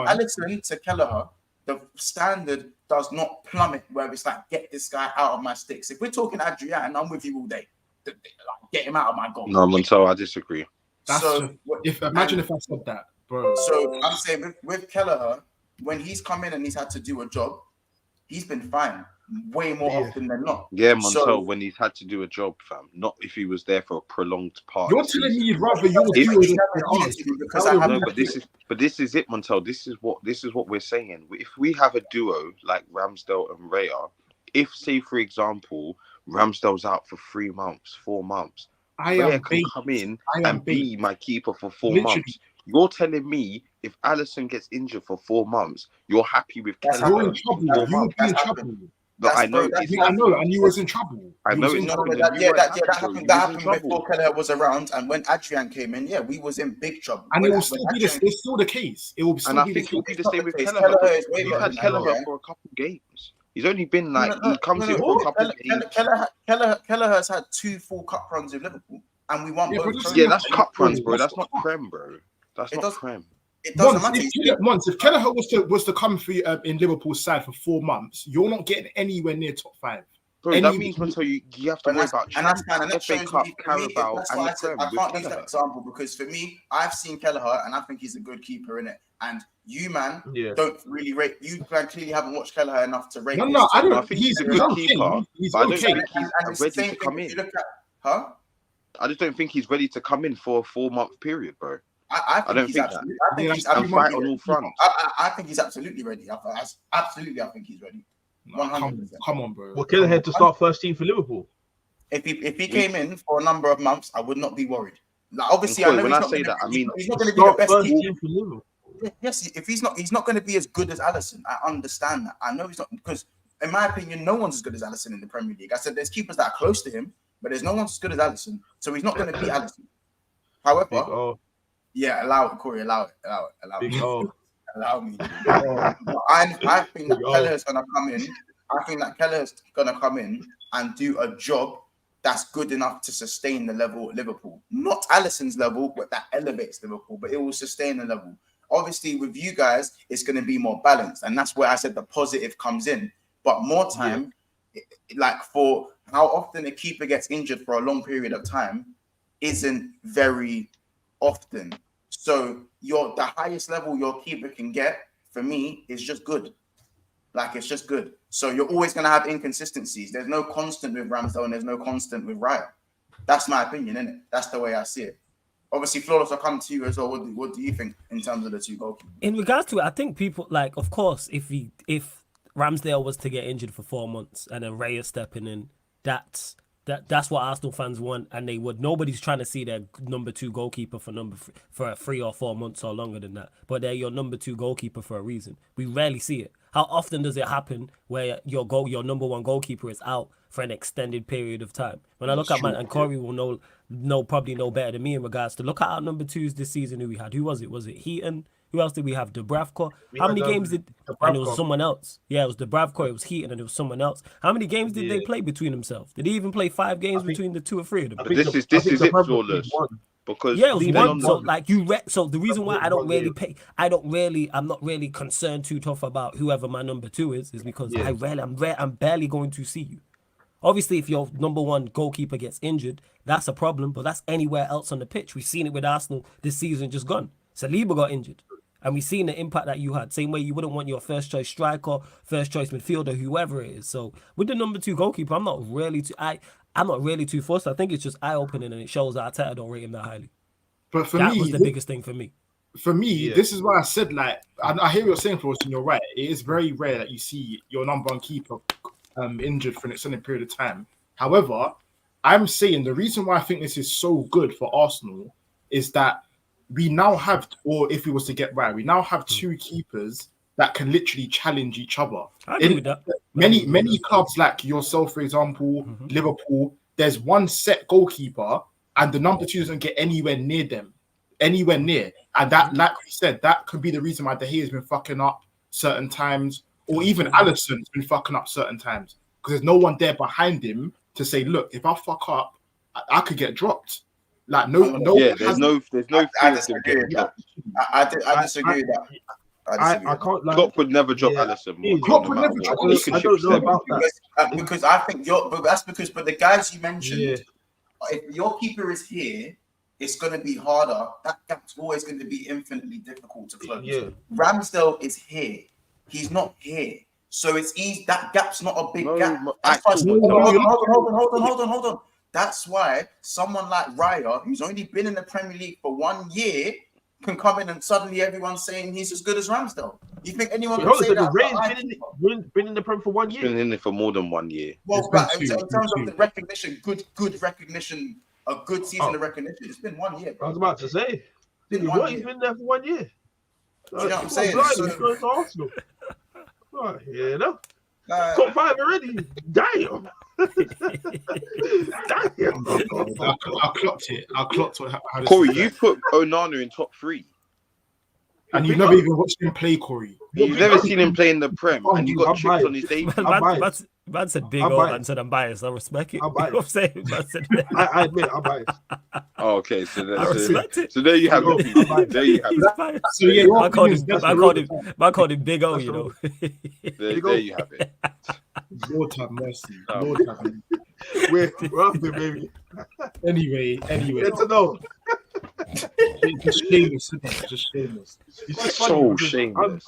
Alisson to Kelleher, the standard does not plummet where it's like, get this guy out of my sticks. If we're talking Adrian, I'm with you all day. Like, get him out of my goal. No, Montel, I disagree. Imagine if I said that, bro. So I'm saying with Kelleher, when he's come in and he's had to do a job, he's been fine way more often than not. Yeah, Montel, when he's had to do a job, fam, not if he was there for a prolonged part. You're telling me you'd rather you but this is it, Montel. This is what we're saying. If we have a duo like Ramsdale and Raya, if say for example Ramsdale's out for 3 months, 4 months, Raya can come in and be my keeper for 4 months. You're telling me if Alisson gets injured for 4 months, you're happy with Kelleher? You're in trouble. You would be in trouble. But I know, and you was in trouble. I know it's that happened before Kelleher was around, and when Adrian came in, we was in big trouble. And it will still be it's still the case. It will still be the case. It'll be the same with Kelleher. We've had Kelleher for a couple games. He's only been like he comes in for a couple of games. Kelleher has had 2 full cup runs with Liverpool, and we won both. Yeah, that's cup runs, bro. That's not prem, bro. That's not prem. It doesn't matter. If Kelleher was to come for you in Liverpool's side for 4 months, you're not getting anywhere near top 5. Bro, that means until you have to worry about FA Cup, Carabao, and the Prem. I can't use that example because for me, I've seen Kelleher and I think he's a good keeper in it. And you, man, don't really rate. You clearly haven't watched Kelleher enough to rate. No, I don't. I think he's a good keeper. But I don't think he's ready to come in. I just don't think he's ready to come in for a 4-month period, bro. I don't think that. I think he's fight on all fronts. I think he's absolutely ready. I think he's ready. 100%. Come on, bro. Well, Kelleher to start first team for Liverpool. If he came in for a number of months, I would not be worried. Like, obviously, I know when I say that, I mean he's not going to be the best team for Liverpool. Yes, if he's not going to be as good as Alisson. I understand that. I know he's not, because in my opinion, no one's as good as Alisson in the Premier League. I said there's keepers that are close to him, but there's no one as good as Alisson. So he's not going to be Alisson. However. Yeah, allow it, Corey. Allow it. Allow me. I think that Kelleher's gonna come in. I think that Kelleher's gonna come in and do a job that's good enough to sustain the level at Liverpool. Not Alisson's level, but that elevates Liverpool. But it will sustain the level. Obviously, with you guys, it's gonna be more balanced, and that's where I said the positive comes in. But more time, like for how often a keeper gets injured for a long period of time, isn't very often. So the highest level your keeper can get for me is just good. Like, it's just good. So you're always going to have inconsistencies. There's no constant with Ramsdale and there's no constant with Raya. That's my opinion, isn't it? That's the way I see it. Obviously, Flawless, I'll come to you as well. What do you think in terms of the 2 goalkeepers? In regards to it, I think people, like, of course, if Ramsdale was to get injured for 4 months and then Raya stepping in, that's what Arsenal fans want, and they would. Nobody's trying to see their number 2 goalkeeper for 3 or 4 months or longer than that. But they're your number 2 goalkeeper for a reason. We rarely see it. How often does it happen where your number 1 goalkeeper is out for an extended period of time? When I look at and Corey will probably know better than me in regards to look at our number 2s this season who we had. Who was it? Was it Heaton? Who else did we have? Dubravka. How many games did? And it was someone else. Yeah, it was Dubravka. It was Heaton, and it was someone else. How many games did they play between themselves? Did he even play 5 games between the 2 or 3 of them? But this is it, Flawless. Because it was one. So like so the reason why I'm not really concerned too tough about whoever my number 2 is because I'm barely going to see you. Obviously, if your number one goalkeeper gets injured, that's a problem, but that's anywhere else on the pitch. We've seen it with Arsenal this season just gone. Saliba got injured. And we've seen the impact that you had. Same way you wouldn't want your first choice striker, first choice midfielder, whoever it is. So with the number 2 goalkeeper, I'm not really too forced. I think it's just eye opening and it shows that Arteta don't rate him that highly. But for that me, was the biggest thing for me. For me, this is why I said, like, I hear what you're saying, Flores, and you're right. It is very rare that you see your number one keeper injured for an extended period of time. However, I'm saying the reason why I think this is so good for Arsenal is that we now have, or if we was to get right, we now have 2 keepers that can literally challenge each other. I agree with that. Many clubs like yourself, for example, Liverpool, there's one set goalkeeper and the number 2 doesn't get anywhere near them. Anywhere near. And that, like we said, that could be the reason why De Gea's been fucking up certain times, or even Alisson's been fucking up certain times. Because there's no one there behind him to say, look, if I fuck up, I could get dropped. Like no. Yeah, there's no. I disagree with that. I disagree with that. I can't. Like, Klopp would never drop Alisson. Klopp would never drop Alisson. I don't know about that because I think but the guys you mentioned, if your keeper is here, it's going to be harder. That gap's always going to be infinitely difficult to close. Yeah. Ramsdale is here. He's not here. So it's easy. That gap's not a big gap. Hold on. That's why someone like Raya, who's only been in the Premier League for 1 year, can come in and suddenly everyone's saying he's as good as Ramsdale. You think anyone can say that? Ray's been in the Premier for 1 year. Been in it for more than 1 year. Well, but in terms of the recognition, good recognition, a good season of recognition, it's been 1 year. Bro. I was about to say, he's been there for 1 year. You know what I'm saying? He's going to Arsenal. Right, yeah, no. Top 5 already. Damn. Damn. I clocked it. Corey, you put Onana in top 3. And you've never even watched him play, Corey. You've never seen him play in the Prem, and you got tricked on his debut. Man said big O and said I'm biased. I respect it. I'm biased. You know what I'm saying? Man said, I admit I'm biased. Oh, okay, so there you have it. There you have it. So yeah, I called him Big O, you know. There you have it. Lord have mercy. Lord have mercy. We're up there, baby. Anyway. Get to know. Just shameless. Just shameless. It's so shameless.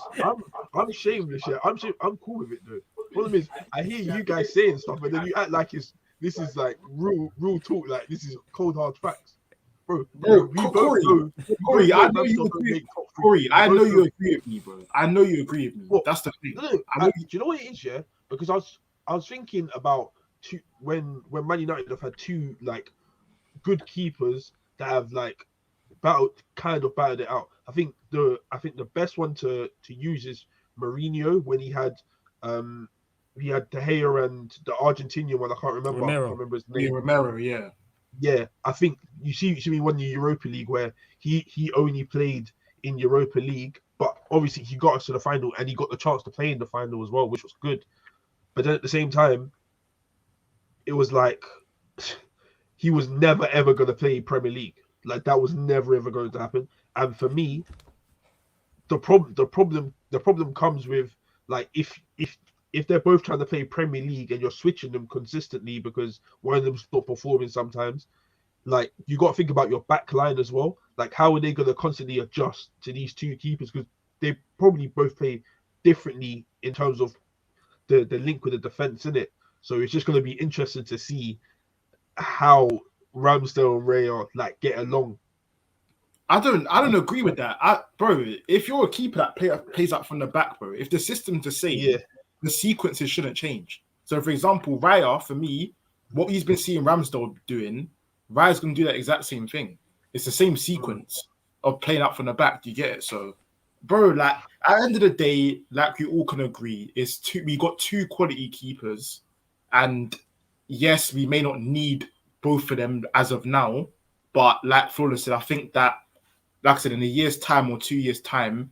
I'm shameless. Yeah, I'm cool with it though. Problem is, I hear you guys saying stuff, and then you act like this is like real talk. Like this is cold hard facts, bro. Corey, I know you agree. Corey, I know you agree with me, bro. I know you agree with me. Well, that's the thing. Do you know what it is? Yeah, because I was thinking about when Man United have had 2 like good keepers that have like battled it out. I think the best one to use is Mourinho when he had De Gea and the Argentinian one. I can't remember. I can't remember his name. Romero, yeah. Yeah, I think you see me won the Europa League where he only played in Europa League, but obviously he got us to the final and he got the chance to play in the final as well, which was good. But then at the same time, it was like he was never ever going to play Premier League. Like that was never ever going to happen. And for me, the problem comes with like if they're both trying to play Premier League and you're switching them consistently because one of them's not performing sometimes, like you got to think about your back line as well. Like how are they going to constantly adjust to these 2 keepers, because they probably both play differently in terms of the link with the defense in it. So it's just going to be interesting to see how Ramsdale and Raya like get along. I don't agree with that, bro. If you're a keeper that plays up from the back, bro, if the system's the same, the sequences shouldn't change. So, for example, Raya, for me, what he's been seeing Ramsdale doing, Raya's going to do that exact same thing. It's the same sequence of playing up from the back. Do you get it? So, bro, like at the end of the day, like we all can agree, we got 2 quality keepers, and yes, we may not need both of them as of now, but like Flawless said, I think that, like I said, in a year's time or 2 years' time,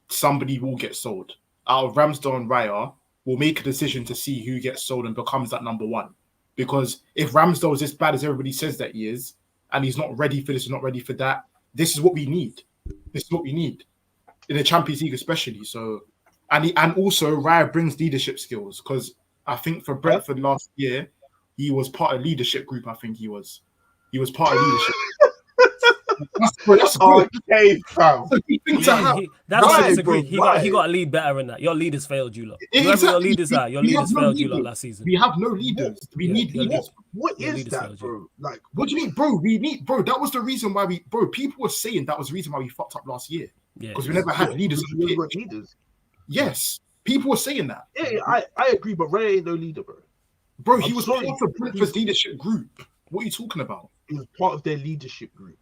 somebody will get sold. Out of Ramsdale and Raya, we'll make a decision to see who gets sold and becomes that number 1. Because if Ramsdale is as bad as everybody says that he is, and he's not ready for this and not ready for that, this is what we need. This is what we need in the Champions League, especially. So, and also Raya brings leadership skills, because I think for Brentford last year, he was part of leadership group. I think he was part of leadership. That's good. Okay, fam. That's what I disagree. He got to lead better than that. Your leaders failed you lot. Whoever your leaders are, your leaders failed you lot last season. We have no leaders. We need leaders. What is that, bro? Like, what do you mean, bro? We need, bro. That was the reason why people were saying that was the reason why we fucked up last year. Because we never had leaders. Yes, people were saying that. Yeah, I agree, but Ray ain't no leader, bro. Bro, he was part of Brentford's leadership group. What are you talking about? He was part of their leadership group.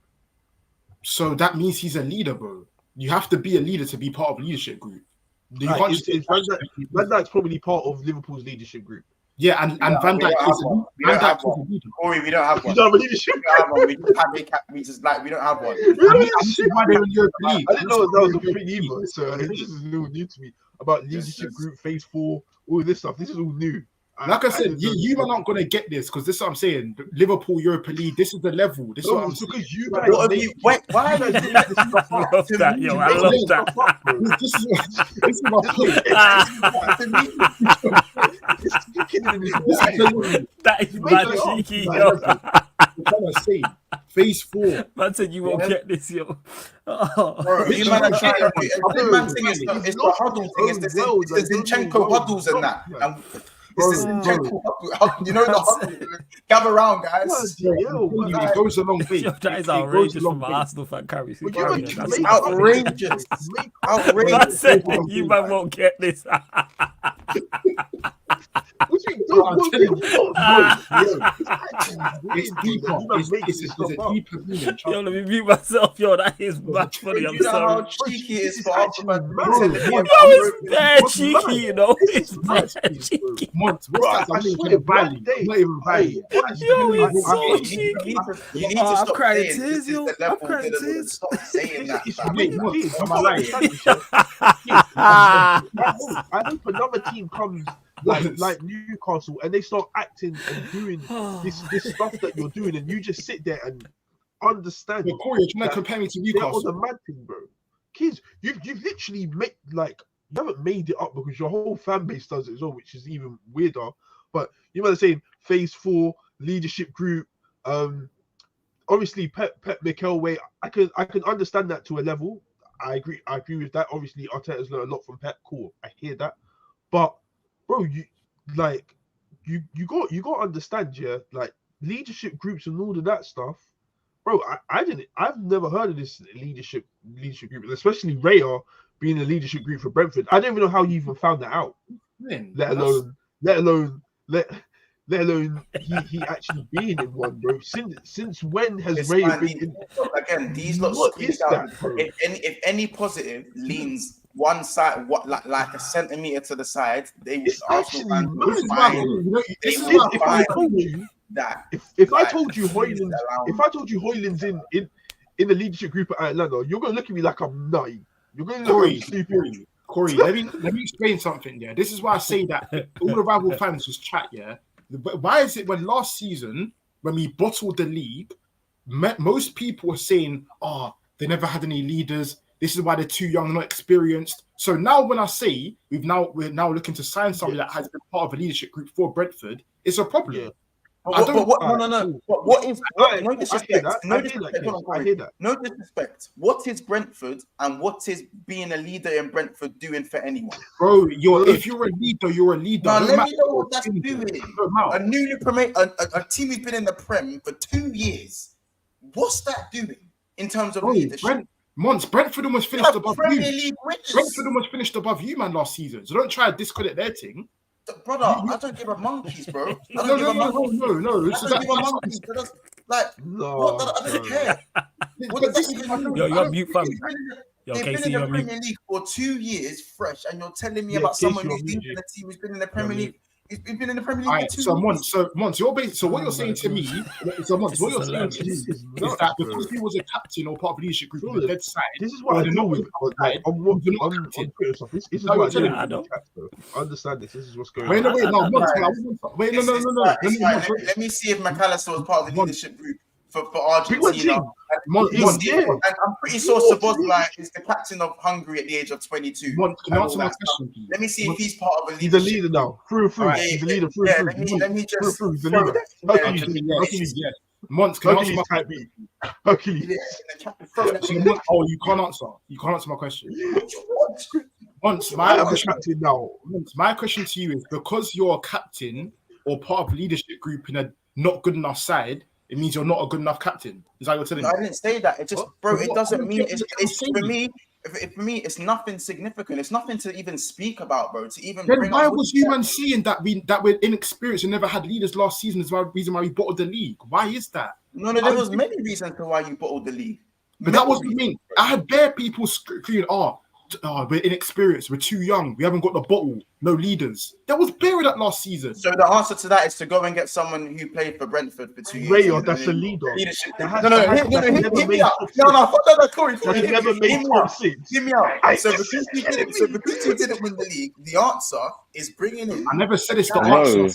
So that means he's a leader, bro. You have to be a leader to be part of leadership group. Van Dijk's probably part of Liverpool's leadership group. Yeah, and Van Dijk is a leader. Corey, we don't have one. You don't have a leadership. We just like we don't have one. I didn't know that was a thing either. So this is new to me about leadership group, phase 4, all this stuff. This is all new. Like I said, you are not going to get this because this is what I'm saying. The Liverpool Europa League, this is the level. This is what I'm saying. Because you guys why are you doing this stuff? I love that, yo. I love that. This is my point. That is mad cheeky, yo. I'm trying to say, phase 4. Man said you won't get this, yo. Bro, you man are trying. Man thing is the huddle thing. It's the Zinchenko huddles and that. This is Zinchenko. You know the huddle. Gather around, guys. It goes a long way. That is outrageous from my Arsenal fan carry. That's outrageous. Outrageous. Man said you man won't get this. It's deeper. It's a deeper meaning. Yo, let me mute myself. Yo, that is mad funny. I'm sorry. How cheeky it is for Arsenal. Yo, it's bad cheeky, you know. It's bad cheeky. Monts, what's that? I'm not value. Not even value. Yo, it's so cheeky. You need to stop saying this is the level. Stop saying that. I hope another team comes like Newcastle and they start acting and doing this stuff that you're doing, and you just sit there and understand. But Corey, you're trying to compare me to Newcastle. That was a mad thing, bro. Kids, you've literally made you haven't made it up because your whole fan base does it as well, which is even weirder. But you might say phase 4 leadership group. Obviously Pep Mikel way. I can understand that to a level. I agree with that. Obviously Arteta's learned a lot from Pep. Cool, I hear that. But bro, you got to understand, yeah, like leadership groups and all of that stuff. Bro, I've never heard of this leadership group, especially Raya being a leadership group for Brentford. I don't even know how you even found that out. Let alone he actually being in one, bro. Since when has Raya been in? Again, these lots. What is that, bro? If any positive leans one side, like a centimeter to the side, they would actually. If I told you Hojlund's in the leadership group at Atlanta, you're gonna look at me like I'm nutty. You're gonna look at me stupid. Corey, let me explain something. Yeah, this is why I say that all the rival fans was chat. Yeah, but why is it when last season when we bottled the league, most people were saying, they never had any leaders. This is why they're too young, not experienced. So now when I say we're now looking to sign somebody that has been part of a leadership group for Brentford, it's a problem. Yeah. No. What is no disrespect? No disrespect. No disrespect. What is Brentford and what is being a leader in Brentford doing for anyone? Bro, if you're a leader, you're a leader. Now, let me know what that's doing. A newly promoted a team who's been in the Prem for 2 years. What's that doing in terms of leadership? Brentford almost finished above you. Brentford almost finished above you, man, last season. So don't try to discredit their thing. Brother, I don't give a monkeys, bro. I don't give a monkeys. I don't care. What does that even do? Yo, you're mute, fam. They've been in the Premier League for 2 years fresh, and you're telling me about someone who's been in the team who's been in the Premier League. He's been in the Premier League for 2 years. Monts, what you're saying to me is that because he was a captain or part of the leadership group on the dead side. This is what I know with I understand this. This is what's going on. Let me see if McAllister was part of the leadership group for Argentina. And I'm pretty sure Szoboszlai is the captain of Hungary at the age of 22. Let me see if he's part of a leadership. He's a leader now. Through. He's a leader through. Let me just through. He's a leader. Hercules. Monts, can Hercules type B. Hercules. Oh, you can't answer. You can't answer my question. Monts, my question to you is, because you're a captain or part of a leadership group in a not good enough side, it means you're not a good enough captain. Is that what you're telling me? I didn't say that. It just, bro, it doesn't mean it's for me. For me, it's nothing significant. It's nothing to even speak about, bro. To even then why was you man saying that we're inexperienced and never had leaders last season is the reason why we bottled the league? Why is that? No, there was many reasons to why you bottled the league. But that wasn't me. I had bare people screaming, we're inexperienced, we're too young, we haven't got the bottle, no leaders. That was bare that last season. So the answer to that is to go and get someone who played for Brentford for 2 years. Raya, that's a leader. Hear me out. No, Corey. Hear me out. So because he didn't win the league, the answer is bringing in. I never said it's the answer.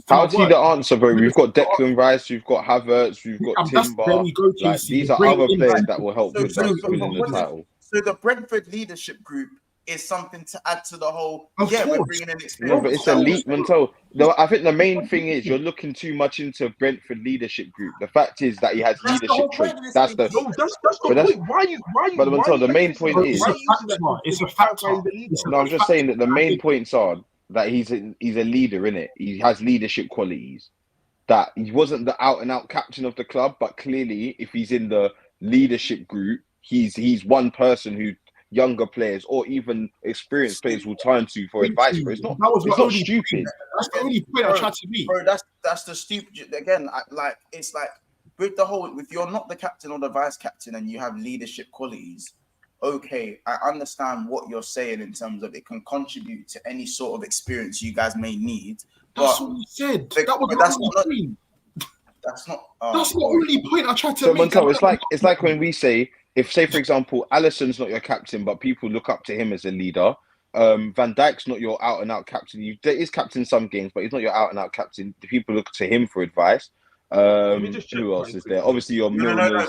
How's he the answer, bro? We've got Declan Rice, we've got Havertz, we've got Timber. Like, these are other players that will help with winning the title. So the Brentford leadership group is something to add to the whole. We're bringing in experience. No, but it's elite mental. No, I think the main thing is you're looking too much into Brentford leadership group. The fact is that he has leadership traits. That's the point. Why you? But the main point is it's a factor. No, I'm just saying that the main points are that he's a leader, in it. He has leadership qualities. That he wasn't the out and out captain of the club, but clearly, if he's in the leadership group, he's one person who younger players or even experienced players will turn to for advice. Bro. It's not stupid. That's the only point I tried to be. Bro, that's the stupid. Again, it's like with the whole. If you're not the captain or the vice captain and you have leadership qualities, okay, I understand what you're saying in terms of it can contribute to any sort of experience you guys may need. That's what you said. That's not the only point I tried to make. Montel, it's like when we say, if, say, for example, Alisson's not your captain, but people look up to him as a leader. Van Dijk's not your out-and-out captain. There is captain some games, but he's not your out-and-out captain. The people look to him for advice. Who else is there? Obviously, your Milner who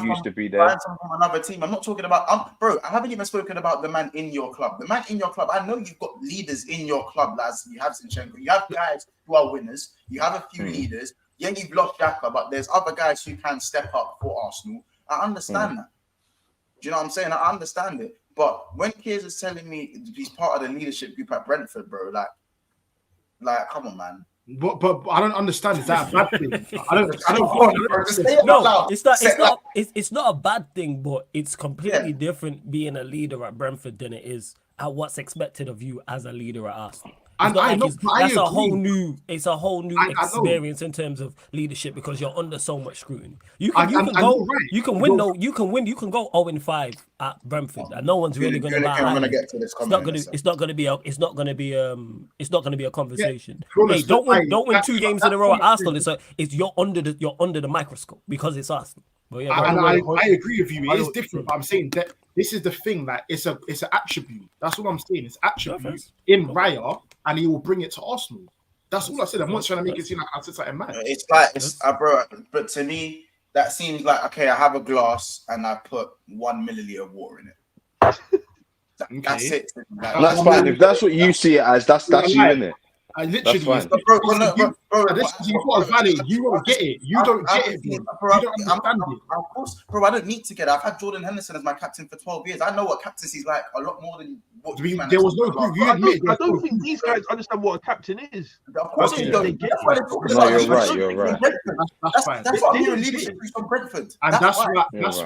used to be there. Find someone from another team. I'm not talking about, bro. I haven't even spoken about the man in your club. The man in your club. I know you've got leaders in your club, lads. You have Zinchenko. You have guys who are winners. You have a few leaders. Yeah, you've lost Xhaka, but there's other guys who can step up for Arsenal. I understand that. Do you know what I'm saying? I understand it. But when Kiers is telling me he's part of the leadership group at Brentford, bro, like, come on, man. But I don't understand. Is that a bad thing? I don't. No, it's not a bad thing, but it's completely different being a leader at Brentford than it is at what's expected of you as a leader at Arsenal. And that's a whole new experience in terms of leadership because you're under so much scrutiny. You can go 0-5 at Brentford, and no one's really going to get to this. It's not going to be a conversation. Yeah. Hey, don't win 2 games in a row at Arsenal. You're under the microscope because it's Arsenal. But yeah, I agree with you. It is different, but I'm saying that this is the thing that it's an attribute. That's what I'm saying. It's attribute in Raya, and he will bring it to Arsenal. That's all I said. I'm not trying to make it seem like I said something mad. It's bro. But to me, that seems like okay. I have a glass and I put 1 milliliter of water in it. That's it. That's fine. If that's what you see it as, that's you, innit? I literally, bro, you've got a valid. You won't get it. You don't get it, bro. You don't understand it. Of course, bro. I don't need to get it. I've had Jordan Henderson as my captain for 12 years. I know what captaincy's like a lot more than what. There was no group. You admit. I don't think these guys understand what a captain is. Of course they don't. You're right. That's fine. That's what I'm hearing. Leadership from Brentford, and that's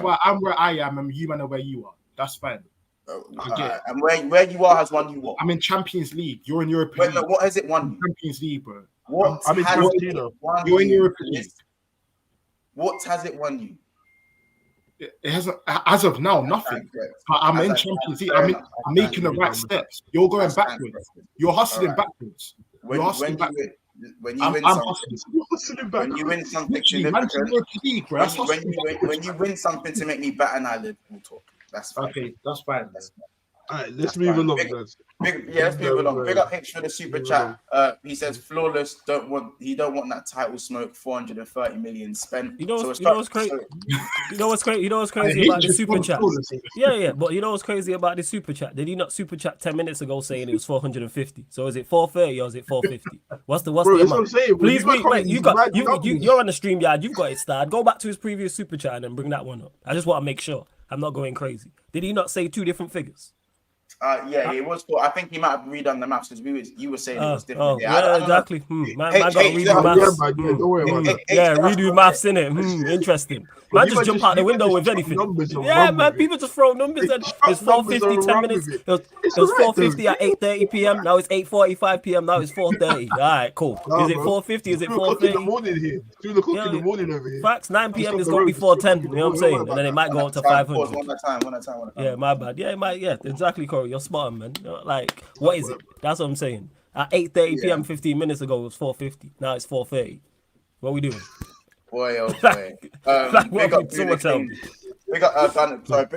why I'm where I am, and you man are where you are. That's fine. And where you are has won you what? I'm in Champions League. You're in European League. No, what has it won? Champions League, bro. I'm in Champions League. You're in European League. What has it won you? It hasn't, as of now, nothing. But I'm in Champions League. I'm making the right steps. You're going backwards. You're hustling backwards. You're hustling backwards. When you win something to make me bat an eyelid, we'll talk. That's fine. Okay, that's fine. All right, let's move along, guys. Let's move along. Big up H for the super chat. He says flawless. He don't want that title smoke. 430 million spent. You know what's crazy? You know what's crazy? You know what's crazy about the super chat? Yeah. But you know what's crazy about the super chat? Did he not super chat 10 minutes ago saying it was 450? So is it 430 or is it 450? What's the amount? Please wait. You're on the stream yard. You've got it started. Go back to his previous super chat and then bring that one up. I just want to make sure I'm not going crazy. Did he not say 2 different figures? It was. I think he might have redone the maths because you were saying it was different. Exactly. Man got to redo maths. Redo maths in it. Interesting. Man, just jump out the window with anything. Yeah, man. People just throw numbers and it's 4:50, 10 minutes. It was 4:50 at 8:30 p.m. Now it's 8:45 p.m. Now it's 4:30. All right, cool. Is it 4:50? Is it 4:30? in the morning here. 2 o'clock in the morning over here. Facts. 9 p.m. is gonna be 4:10. You know what I'm saying? And then it might go up to 500. One at a time. Yeah, my bad. Yeah, it might. Yeah, exactly, Corey. You're smart, man. Like, what is it? That's what I'm saying. At 8:30 p.m. 15 minutes ago, it was 4:50. Now it's 4:30. What are we doing? Boy, oh boy. Big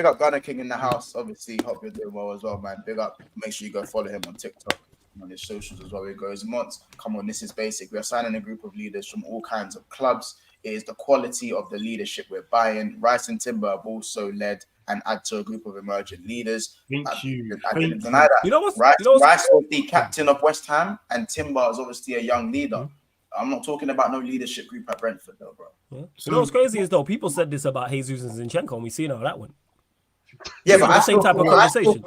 up Gunner King in the house. Obviously, hope you're doing well as well, man. Big up. Make sure you go follow him on TikTok, on his socials as well. It goes, Monts, come on, this is basic. We're signing a group of leaders from all kinds of clubs. It is the quality of the leadership we're buying. Rice and Timber have also led and add to a group of emerging leaders. Thank you. I didn't deny that. You know what's Rice was the captain of West Ham, and Timber is obviously a young leader. I'm not talking about no leadership group at Brentford, though, bro. Yeah. You know what's crazy is, though, people said this about Jesus and Zinchenko, and we see how that went. Yeah, but the same type of conversation.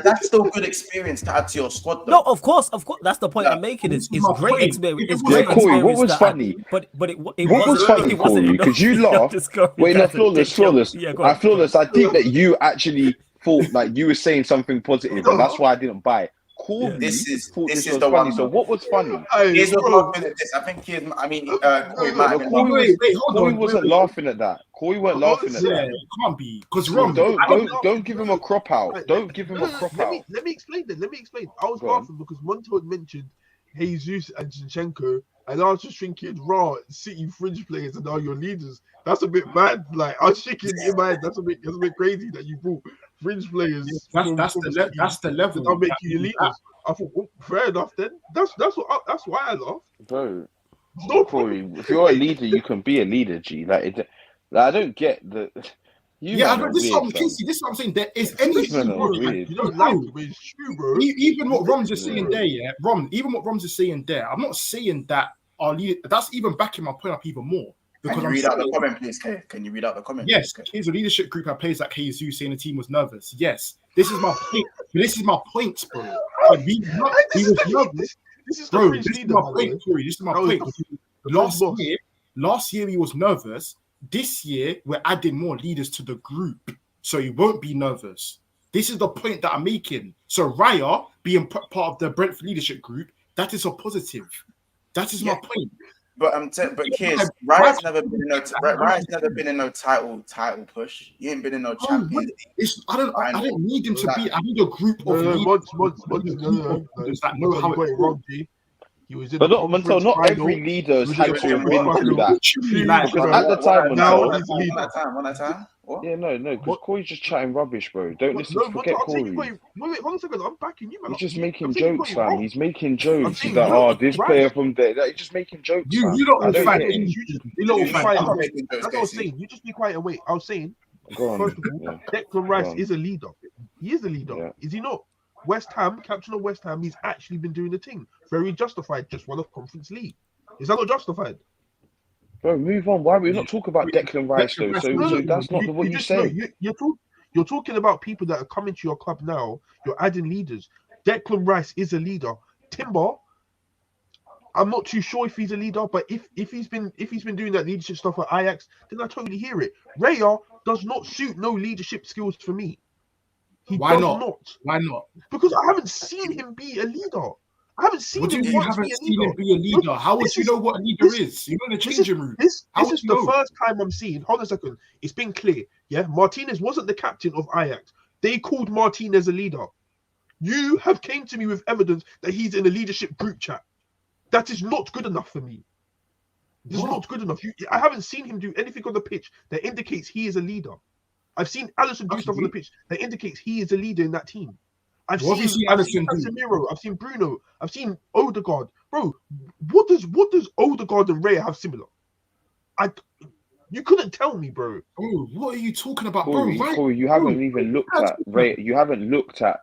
That's still good experience to add to your squad, though. No, of course. That's the point I'm making. It's great experience. It's great Corey, what was funny? But it what was funny, Corey? Because you laughed. Wait, no, flawless. Yeah, flawless. I think that you actually thought like you were saying something positive, and that's why I didn't buy it. Corey, this is the funny. one. So what was funny? Here's what I think. Corey wasn't laughing at that. Corey weren't laughing at that. It can't be because don't give him a crop out. Don't give him a crop out. Let me explain. I was laughing because Monts had mentioned Jesus and Zinchenko, and I was just thinking, City fringe players and now your leaders. That's a bit mad. Like I was thinking in my head, that's a bit crazy that you brought fringe players. That's the level. I'll make you your leaders. I thought, fair enough then. That's why I laughed. Bro, Corey, if you're a leader, you can be a leader, G. Like I don't get the. This is what I'm saying. There is anything. You don't like it, but it's true, bro. Even what Rom's is saying there, yeah. Even what Rom's is saying there, I'm not saying that our leader. That's even backing my point up even more. Because can you read out the comment, please, Kay? Can you read out the comment? Yes, here's a leadership group that plays like Jesus saying the team was nervous. Yes, this is my point. This is my point, bro. He was nervous. This is my point, Corey. This is my point. Last year he was nervous. This year we're adding more leaders to the group, so he won't be nervous. This is the point that I'm making. So Raya being part of the Brentford leadership group, that is a positive. That is my point. But kids, Raya's never been in no title push. He ain't been in no Champions League. I don't need him to be. I need a group of leaders that know how it wrong. He was but not every leader has had to have been through that. At the time, one at a time. What? Yeah, no, because Corey's just chatting rubbish, bro. Don't listen. Forget Corey. Wait, 1 second. I'm backing you, man. He's just making jokes, fam. He's making jokes. He's like, this player from there. Like, he's just making jokes. You don't fight. That's what I was saying. You just be quiet and wait. I was saying, first of all, Declan Rice is a leader. He is a leader. Yeah. Is he not? West Ham, captain of West Ham, he's actually been doing the thing. Very justified. Just won a Conference League. Is that not justified? Bro, move on. Why are we not talking about Declan Rice though? So that's not what you say. You're talking about people that are coming to your club now. You're adding leaders. Declan Rice is a leader. Timber, I'm not too sure if he's a leader, but if he's been doing that leadership stuff at Ajax, then I totally hear it. Raya does not suit no leadership skills for me. Why not? Why not? Because I haven't seen him be a leader. I haven't seen him. You haven't seen him be a leader. How would you know what a leader is? You're in a changing room. This is the first time I'm seeing. Hold on a second. It's been clear. Yeah, Martinez wasn't the captain of Ajax. They called Martinez a leader. You have came to me with evidence that he's in a leadership group chat. That is not good enough for me. This is not good enough. I haven't seen him do anything on the pitch that indicates he is a leader. I've seen Alisson do stuff on the pitch that indicates he is a leader in that team. I've What seen have you seen Alisson do? Casemiro, I've seen Bruno, I've seen Odegaard. Bro, what does Odegaard and Raya have similar? You couldn't tell me, bro. Oh, what are you talking about, Corey, bro? Corey, you haven't even looked at Raya. You haven't watched Raya.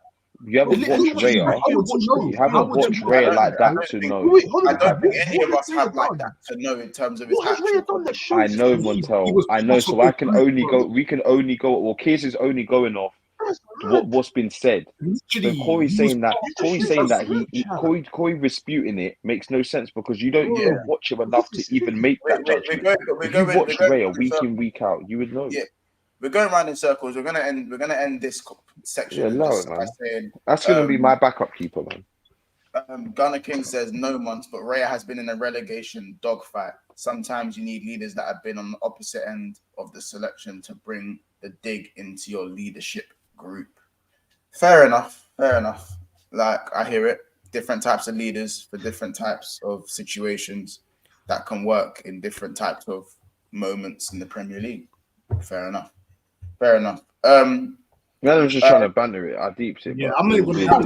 You haven't watched Raya like that to know. I don't think any of us have like that to know in terms of his actual. I know, Montel. I know, so I can only go. We can only go. Well, Kiers is only going off what's been said. So Corey saying that Corey disputing it makes no sense because you don't watch him enough to even make that judgment. If you watch Raya week in, week out, you would know. Yeah. We're going around in circles. We're gonna end this section. Yeah, no, man. That's gonna be my backup keeper, man. Gunnar King says no months, but Raya has been in a relegation dogfight. Sometimes you need leaders that have been on the opposite end of the selection to bring the dig into your leadership group. Fair enough. Like, I hear it. Different types of leaders for different types of situations that can work in different types of moments in the Premier League. Fair enough. I was just trying to banter it. I deeped it. Yeah, I'm not even Bro,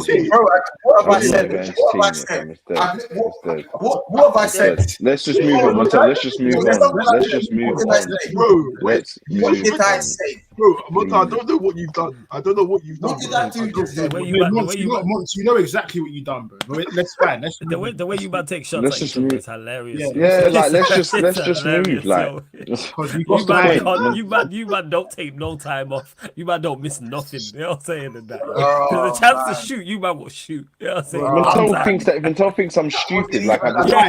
what have I said? What have I said? Let's just move on. Let's just move on. What did I say? Bro, I don't know what you've done. What did I do? You know exactly what you've done, bro. Let's find. The way you about to take shots at each other is hilarious. Yeah, like let's just move. Like, you man don't take no time off. You man don't miss nothing. You know what I'm saying? Because the chance to shoot, you man will shoot. You know what I'm saying? Montel thinks I'm stupid. Like,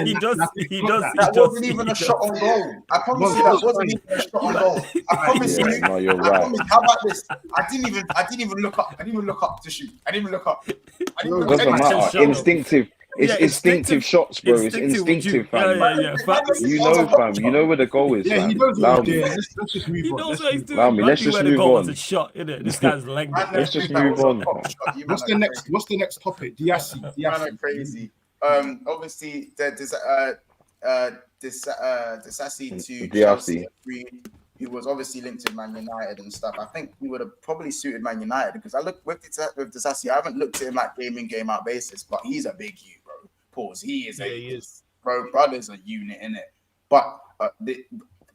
he does. That wasn't even a shot on goal. I promise you, that wasn't even a shot on goal. I promise you. No, you're right. How about this? I didn't even look up. I didn't even look up to shoot. I didn't even look up. It doesn't matter. Instinctive. It's instinctive shots, bro. It's instinctive, fam. Yeah. You know, fam. You know where the goal is, fam. He knows what he's doing. Let's just move on. Let's just move on. A shot, innit? This guy's length. Let's just move on. What's the next topic? Diasi. Crazy. Obviously, Disasi to Chelsea. He was obviously linked to Man United and stuff. I think he would have probably suited Man United because I look with Disasi. I haven't looked at him like game in, game out basis, but he's a big you, bro. Pause. He is. Bro, brother's a unit in it. But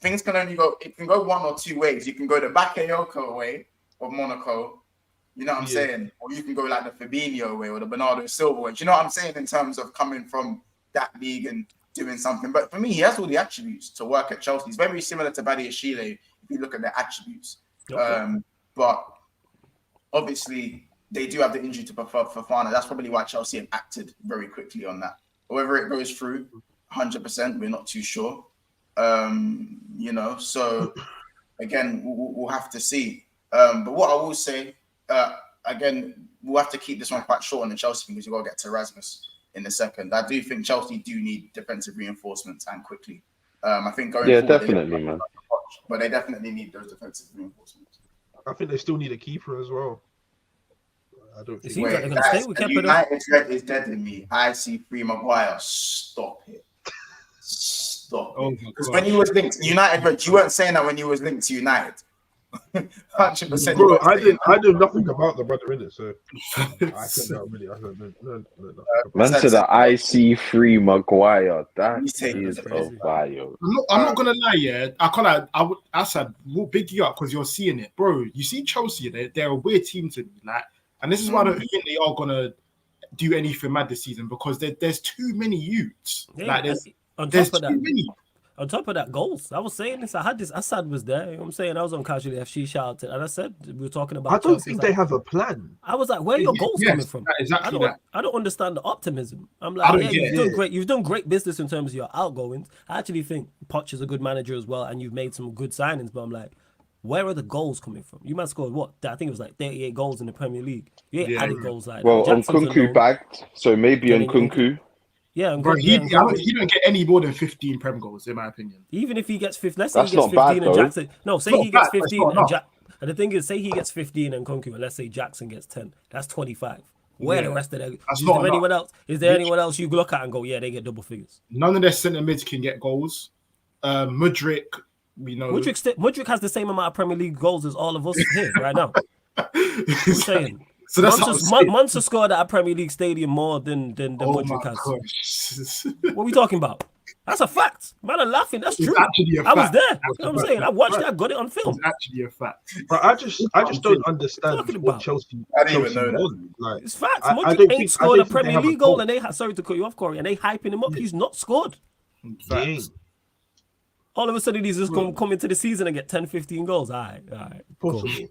things can only go. It can go one or two ways. You can go the Bakayoko way of Monaco. You know what I'm saying? Or you can go like the Fabinho way or the Bernardo Silva way. Do you know what I'm saying in terms of coming from that league and doing something? But for me, he has all the attributes to work at Chelsea. He's very similar to Badiashile if you look at their attributes. Okay. But obviously, they do have the injury to Fofana. That's probably why Chelsea have acted very quickly on that. Whether it goes through 100%, we're not too sure. So again, we'll have to see. But what I will say, again, we'll have to keep this one quite short on the Chelsea because you've got to get to Erasmus in a second. I do think Chelsea do need defensive reinforcements and quickly. I think going forward, definitely, man. But they definitely need those defensive reinforcements. I think they still need a keeper as well. I don't think. United is dead in me. I see Free Maguire. Stop it. Stop. Because when he was linked to United, you weren't saying that when he was linked to United. 100%. Bro, I knew nothing about the brother in it, so I don't really. I don't know. Man said that I see Free Maguire. That is a bio. I'm not gonna lie, yeah. I said, we'll big you up because you're seeing it, bro. You see Chelsea, they're a weird team to me, like, and this is why I don't think they are gonna do anything mad this season because there's too many youths. Yeah, like there's too many. On top of that, goals. I was saying this. I had this. Assad was there. You know what I'm saying? I was on Casually FC shouted, and I said we were talking about. I don't think they have a plan. I was like, where are your goals coming from? Exactly. I don't understand the optimism. I'm like, you've done great. You've done great business in terms of your outgoings. I actually think Poch is a good manager as well, and you've made some good signings. But I'm like, where are the goals coming from? You might scored what? I think it was like 38 goals in the Premier League. You ain't added goals like that. Well, Nkunku bagged, so maybe Nkunku. Yeah, bro, he don't get any more than 15 Prem goals, in my opinion. Even if he gets 15, let's say he gets 15 and Jackson. No, say he gets 15 and the thing is, say he gets 15 and Nkunku, and let's say Jackson gets 10. That's 25. Where the rest of them? Is there anyone else you look at and go, yeah, they get double figures? None of their centre mids can get goals. Mudryk, We know Mudryk has the same amount of Premier League goals as all of us here right now. I'm saying. So that's Monts has scored at a Premier League stadium more than Mudryk has. What are we talking about? That's a fact. Man, I'm laughing. That's true. I was there. You know what I'm saying? I watched that. I got it on film. It's actually a fact. But I just don't understand what Chelsea. I didn't even know that. Like, It's facts. Mudryk ain't scored a Premier League goal, and sorry to cut you off, Corey, and they hyping him up. He's not scored. All of a sudden, he's just going to come into the season and get 10, 15 goals. All right. Possible. Cool.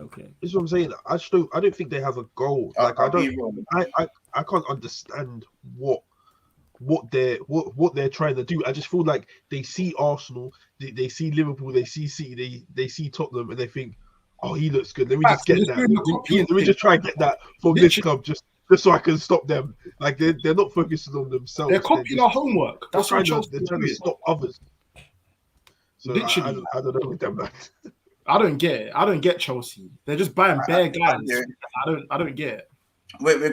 Okay. This is what I'm saying. I don't think they have a goal. Like I can't understand what they're trying to do. I just feel like they see Arsenal, they see Liverpool, they see City, they see Tottenham, and they think, oh, he looks good. Let me just get that. Let me just try and get that from this club, just so I can stop them. Like they're not focusing on themselves. They're copying our homework. That's what they're trying to stop others. So literally, I don't know with them, man. I don't get it. I don't get Chelsea. They're just buying bare guys. I don't get it. We're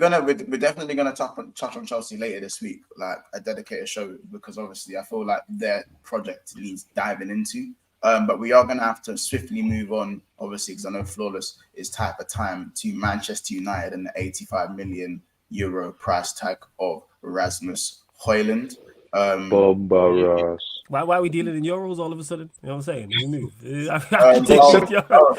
definitely gonna touch on Chelsea later this week, like a dedicated show, because obviously I feel like their project needs diving into. But we are gonna have to swiftly move on, obviously, because I know Flawless is tight for time, to Manchester United and the 85 million euro price tag of Rasmus Hojlund. Why are we dealing in euros all of a sudden? You know what I'm saying? We move.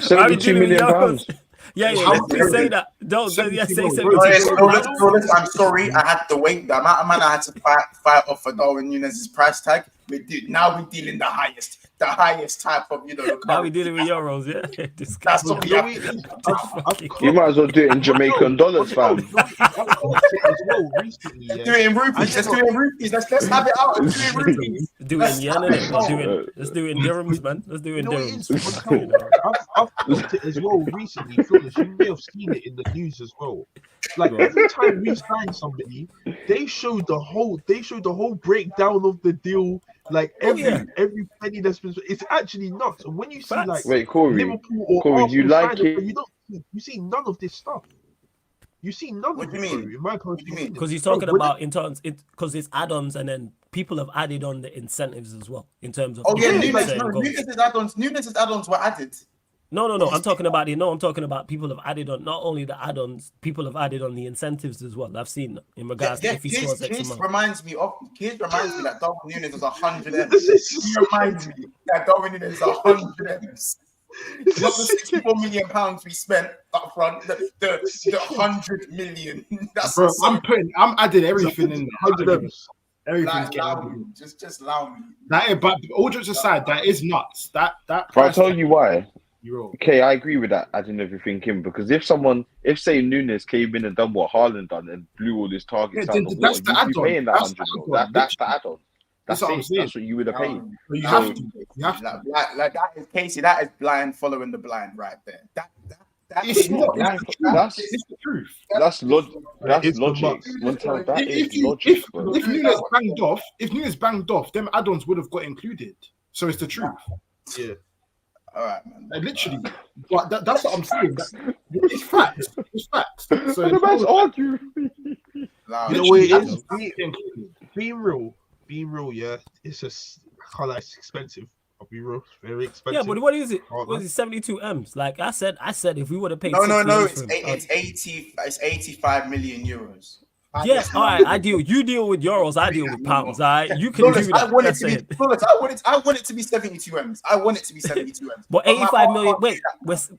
72 million pounds. Yeah. Let's say that. Don't say 72. I'm sorry. I had to wait. The amount of man I had to fight off for Darwin Núñez's price tag. Now we're dealing the highest type of, Now we're dealing with euros, yeah. That's what we have. You might as well do it in Jamaican dollars, fam. Do it in rupees. Let's do it in rupees. Let's have it out. Let's do it in rupees. Do it in yen. Let's do it in dirhams, man. Let's do it in dirhams. I've looked at it as well recently, Flawless. You may have seen it in the news as well. Like every time we sign somebody, they show the whole breakdown of the deal. Like every penny that's been, it's actually nuts. And when you see like Corey, Liverpool or Corey, Arsenal, you like it? You see none of this stuff. You see none what of do you it. mean? What do you mean? Because he's talking about because it's add-ons, and then people have added on the incentives as well in terms of. Núñez's add-ons were added. No. I'm talking about people have added on not only the add-ons, people have added on the incentives as well. I've seen in regards to if he scores X amount. Reminds me that Darwin Núñez is 100 M's. He reminds me that Darwin Núñez is 100 M's. Not the 64 million pounds we spent up front, the 100 million. That's bro, I'm adding everything in there. 100 M's. Everything's getting just allow me. But all jokes aside, that is nuts. That. But I'll tell you why. Okay, I agree with that. Adding everything in, because if say Núñez came in and done what Haaland done and blew all his targets out, that's the add-on. Paying that 100 mil. That's the add-on. That's what you would have paid. You have to. Like that is Casey. That is blind following the blind right there. It's the truth. That's logic. That's logic. That is logic. If Núñez banged off, them add-ons would have got included. So it's the truth. Yeah. All right, man. Literally, but that's what I'm saying. It's facts. It's facts. So the man's arguing. You know what it is? Being real, yeah. It's just it's expensive. I'll be real, very expensive. Yeah, but what is it? What is it? 72 M's? Like I said, if we would have paid. No. It's 85 million euros. Yes, all right. You deal with euros. I deal with pounds. All right, you can do that. I want it to be 72 M's. I want it to be 72 M's. But 85 million. Wait,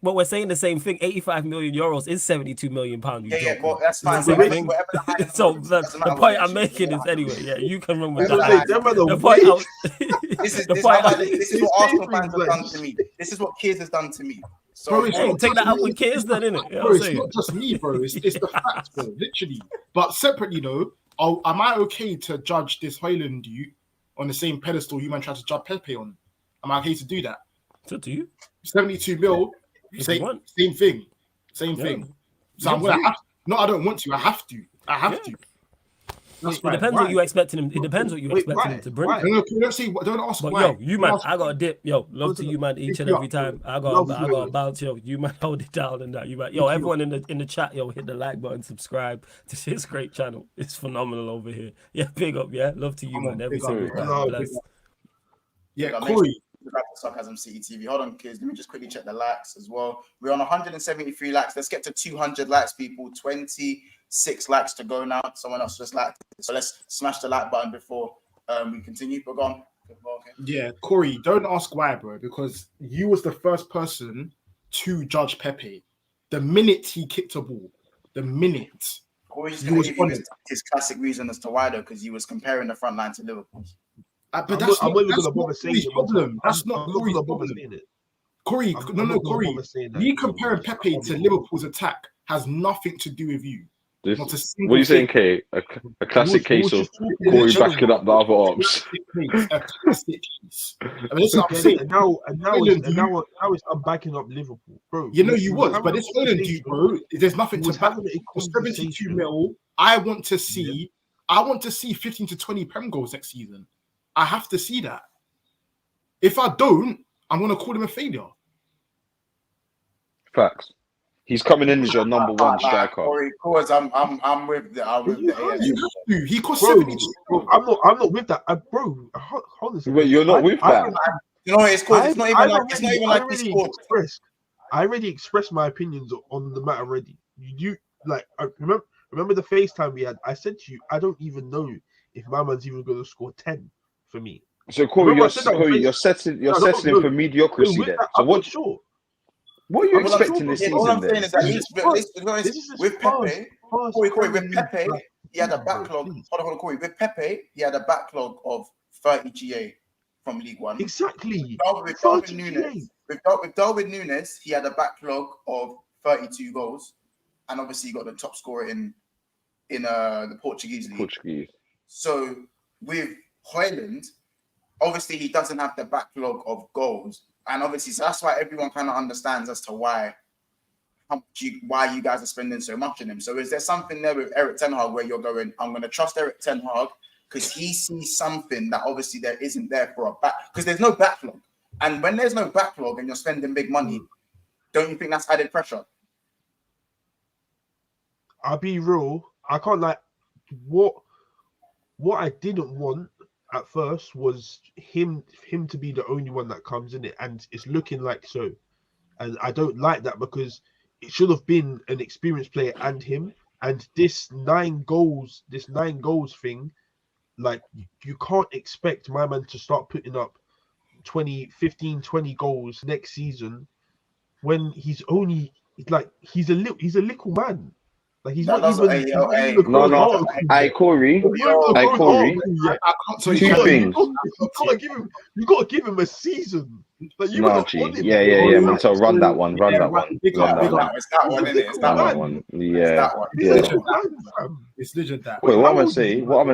we're saying the same thing. 85 million euros is 72 million pounds. Yeah, but that's fine. So the point I'm making is anyway. Yeah, you can run with that. The point. This is what Arsenal fans have done to me. This is what Kiers has done to me. So take that out with Kiers then, innit? Bro, it's not just me, bro. It's the facts, bro. Literally. But separately, though, am I okay to judge this Hojlund on the same pedestal you man tried to judge Pepe on? Am I okay to do that? So do you? 72 mil, same thing. Same thing. So I'm gonna have to. No, I don't want to. I have to. To. It depends what you expecting him. It depends what you expecting him to bring. Don't ask but why. Yo, you man, I got a dip. Yo, love to you man each and every time. I got a bounce. Yo, you man hold it down and that. You man, yo, everyone in the chat, yo, hit the like button, subscribe to this great channel. It's phenomenal over here. Yeah, big up. Yeah, love to you man. Every single time. Bless. Yeah, Corey. Sarcasm City TV. Hold on, kids. Let me just quickly check the likes as well. We're on 173 likes. Let's get to 200 likes, people. 26 likes to go now. Someone else just liked it. So let's smash the like button before we continue. But go on. Okay. Yeah, Corey, don't ask why, bro, because you was the first person to judge Pepe. The minute he kicked a ball, the minute. Corey's just going to give you his classic reason as to why, though, because he was comparing the front line to Liverpool. But that's not Corey's problem. That's not Corey's problem. Corey, Corey. Me comparing Pepe to Liverpool's attack has nothing to do with you. What are you saying, Kay? A classic case of Corey backing up the other ops. A classic case. I mean, what I'm saying. And now it's I'm backing up Liverpool, bro. You know you was, but it's Hojlund, dude, bro. There's nothing to back. For 72 mil, I want to see 15 to 20 Prem goals next season. I have to see that. If I don't, I'm gonna call him a failure. Facts. He's coming in as your number one striker. Corey, cause I'm with the. You have to. He cost 72. Bro, I'm not with that, bro. Honestly, wait, you're not with that. You know, it's not even like he scored. I already expressed my opinions on the matter already. You like I remember the FaceTime we had. I said to you, I don't even know if my man's even going to score 10 for me. So Corey, you're setting him for mediocrity there. So what? Sure. What are you expecting this season? All I'm saying is that with Pepe, Corey, with Pepe, he had a backlog. Hold on, Corey. With Pepe, he had a backlog of 30 GA from League One. Exactly. With Darwin Núñez, he had a backlog of 32 goals, and obviously he got the top scorer in the Portuguese league. So with Hojlund, obviously he doesn't have the backlog of goals. And obviously, so that's why everyone kind of understands as to why you guys are spending so much on him. So is there something there with Erik ten Hag where you're going, I'm going to trust Erik ten Hag because he sees something that obviously there isn't there for a back, because there's no backlog. And when there's no backlog and you're spending big money, don't you think that's added pressure? I'll be real. I can't like what I didn't want at first was him to be the only one that comes in it, and it's looking like so. And I don't like that because it should have been an experienced player and him. And this 9 goals thing, like you can't expect my man to start putting up 20 goals next season when he's only he's a little man. Like he's not even. No. Hey, Corey. Two things. You gotta give him a season. Like you yeah. Monts, run that one. It's that one, isn't it? It's that one. Yeah. It's legit that. Wait, what I'm gonna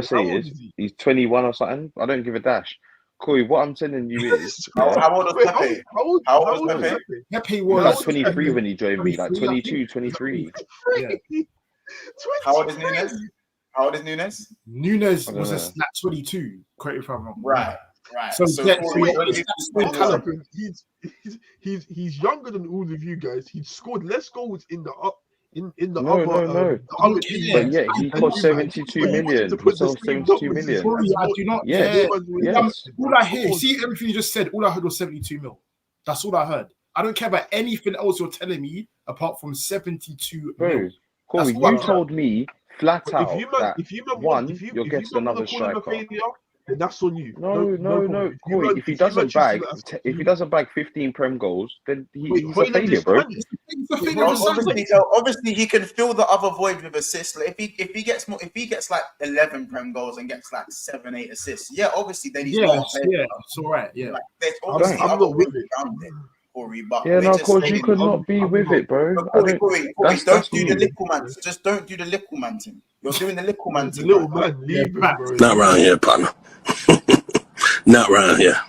say is he's 21 or something. I don't give a dash. Corey, what I'm telling you is how old was Pepe? How old was Pepe? Pepe was like 23 when he joined me, like 22, 23. Yeah. How old is Núñez? Núñez was a 22. Correct me if I'm wrong. Right. So he's younger than all of you guys. He scored less goals in the No. But yeah, he cost 72 million. He sold 72 million. I do not. Yes. All I hear, see everything you just said. All I heard was 72 mil. That's all I heard. I don't care about anything else you're telling me apart from 72 mil. Corey, you told me flat out if you're getting another striker. Then that's on you. No. Corey, if he doesn't bag 15 Prem goals, then he's a failure, bro. Obviously, he can fill the other void with assists. Like if he gets like 11 Prem goals and gets like 7-8 assists, yeah, obviously then he's it's all right. Yeah, like, I'm not with it. Corey, but Corey, you could not be with it, bro. Corey, don't do the little man. Just don't do the little man thing. You're doing the little man thing. Little man, leave him, bro. Not around here, partner. Not around here.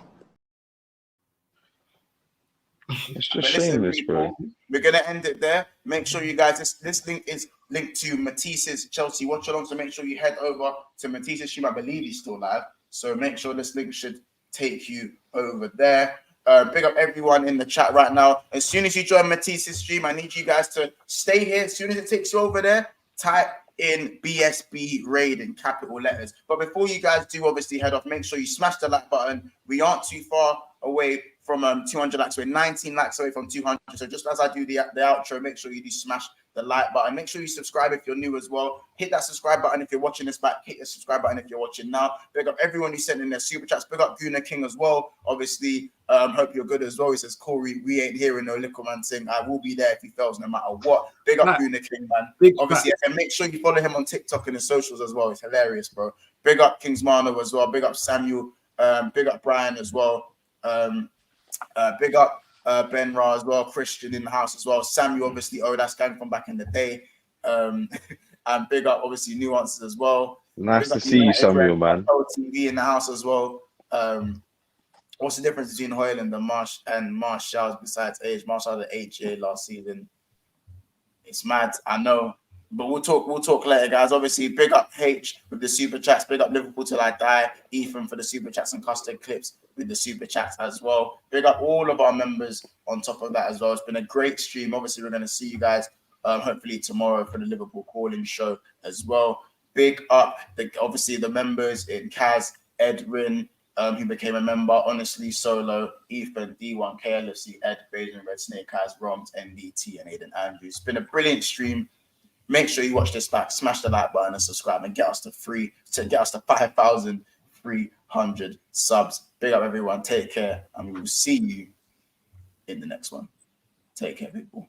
It's just shameless, bro. We're gonna end it there. Make sure you guys. This link is linked to Matisse's Chelsea watch along. So make sure you head over to Matisse's stream. I believe he's still live. So make sure this link should take you over there. Pick up everyone in the chat right now. As soon as you join Matisse's stream, I need you guys to stay here. As soon as it takes you over there, type in BSB Raid in capital letters. But before you guys do obviously head off, make sure you smash the like button. We aren't too far away from 200 likes. We're 19 likes away from 200. So just as I do the outro, make sure you do smash the like button. Make sure you subscribe if you're new as well. Hit that subscribe button if you're watching this back. Hit the subscribe button if you're watching now. Big up everyone who sent in their super chats. Big up Guna King as well. Obviously, hope you're good as well. He says, Corey, we ain't hearing no little man sing. I will be there if he fails no matter what. Big up Guna King, man. Obviously, and make sure you follow him on TikTok and his socials as well. It's hilarious, bro. Big up Kingsmano as well. Big up Samuel. Big up Brian as well. Big up Ben Ra as well. Christian in the house as well. Samuel, obviously, that's gang from back in the day. And big up, obviously, Nuances as well. Nice to see you, Samuel, man. TV in the house as well. What's the difference between Hojlund and Martial besides age? Martial had an HA last season. It's mad, I know. But we'll talk later, guys. Obviously, big up H with the super chats. Big up Liverpool till I die. Ethan for the super chats and custard clips with the super chats as well. Big up all of our members on top of that as well. It's been a great stream. Obviously, we're going to see you guys hopefully tomorrow for the Liverpool calling show as well. Big up obviously the members in Kaz, Edwin, who became a member, Honestly, Solo, Ethan, D1, KLFC, Ed, Beijing, Red Snake, Kaz, Roms, NDT, and Aiden Andrews. It's been a brilliant stream. Make sure you watch this back, smash the like button and subscribe and get us to 5,300 subs. Big up everyone. Take care. And we will see you in the next one. Take care, people.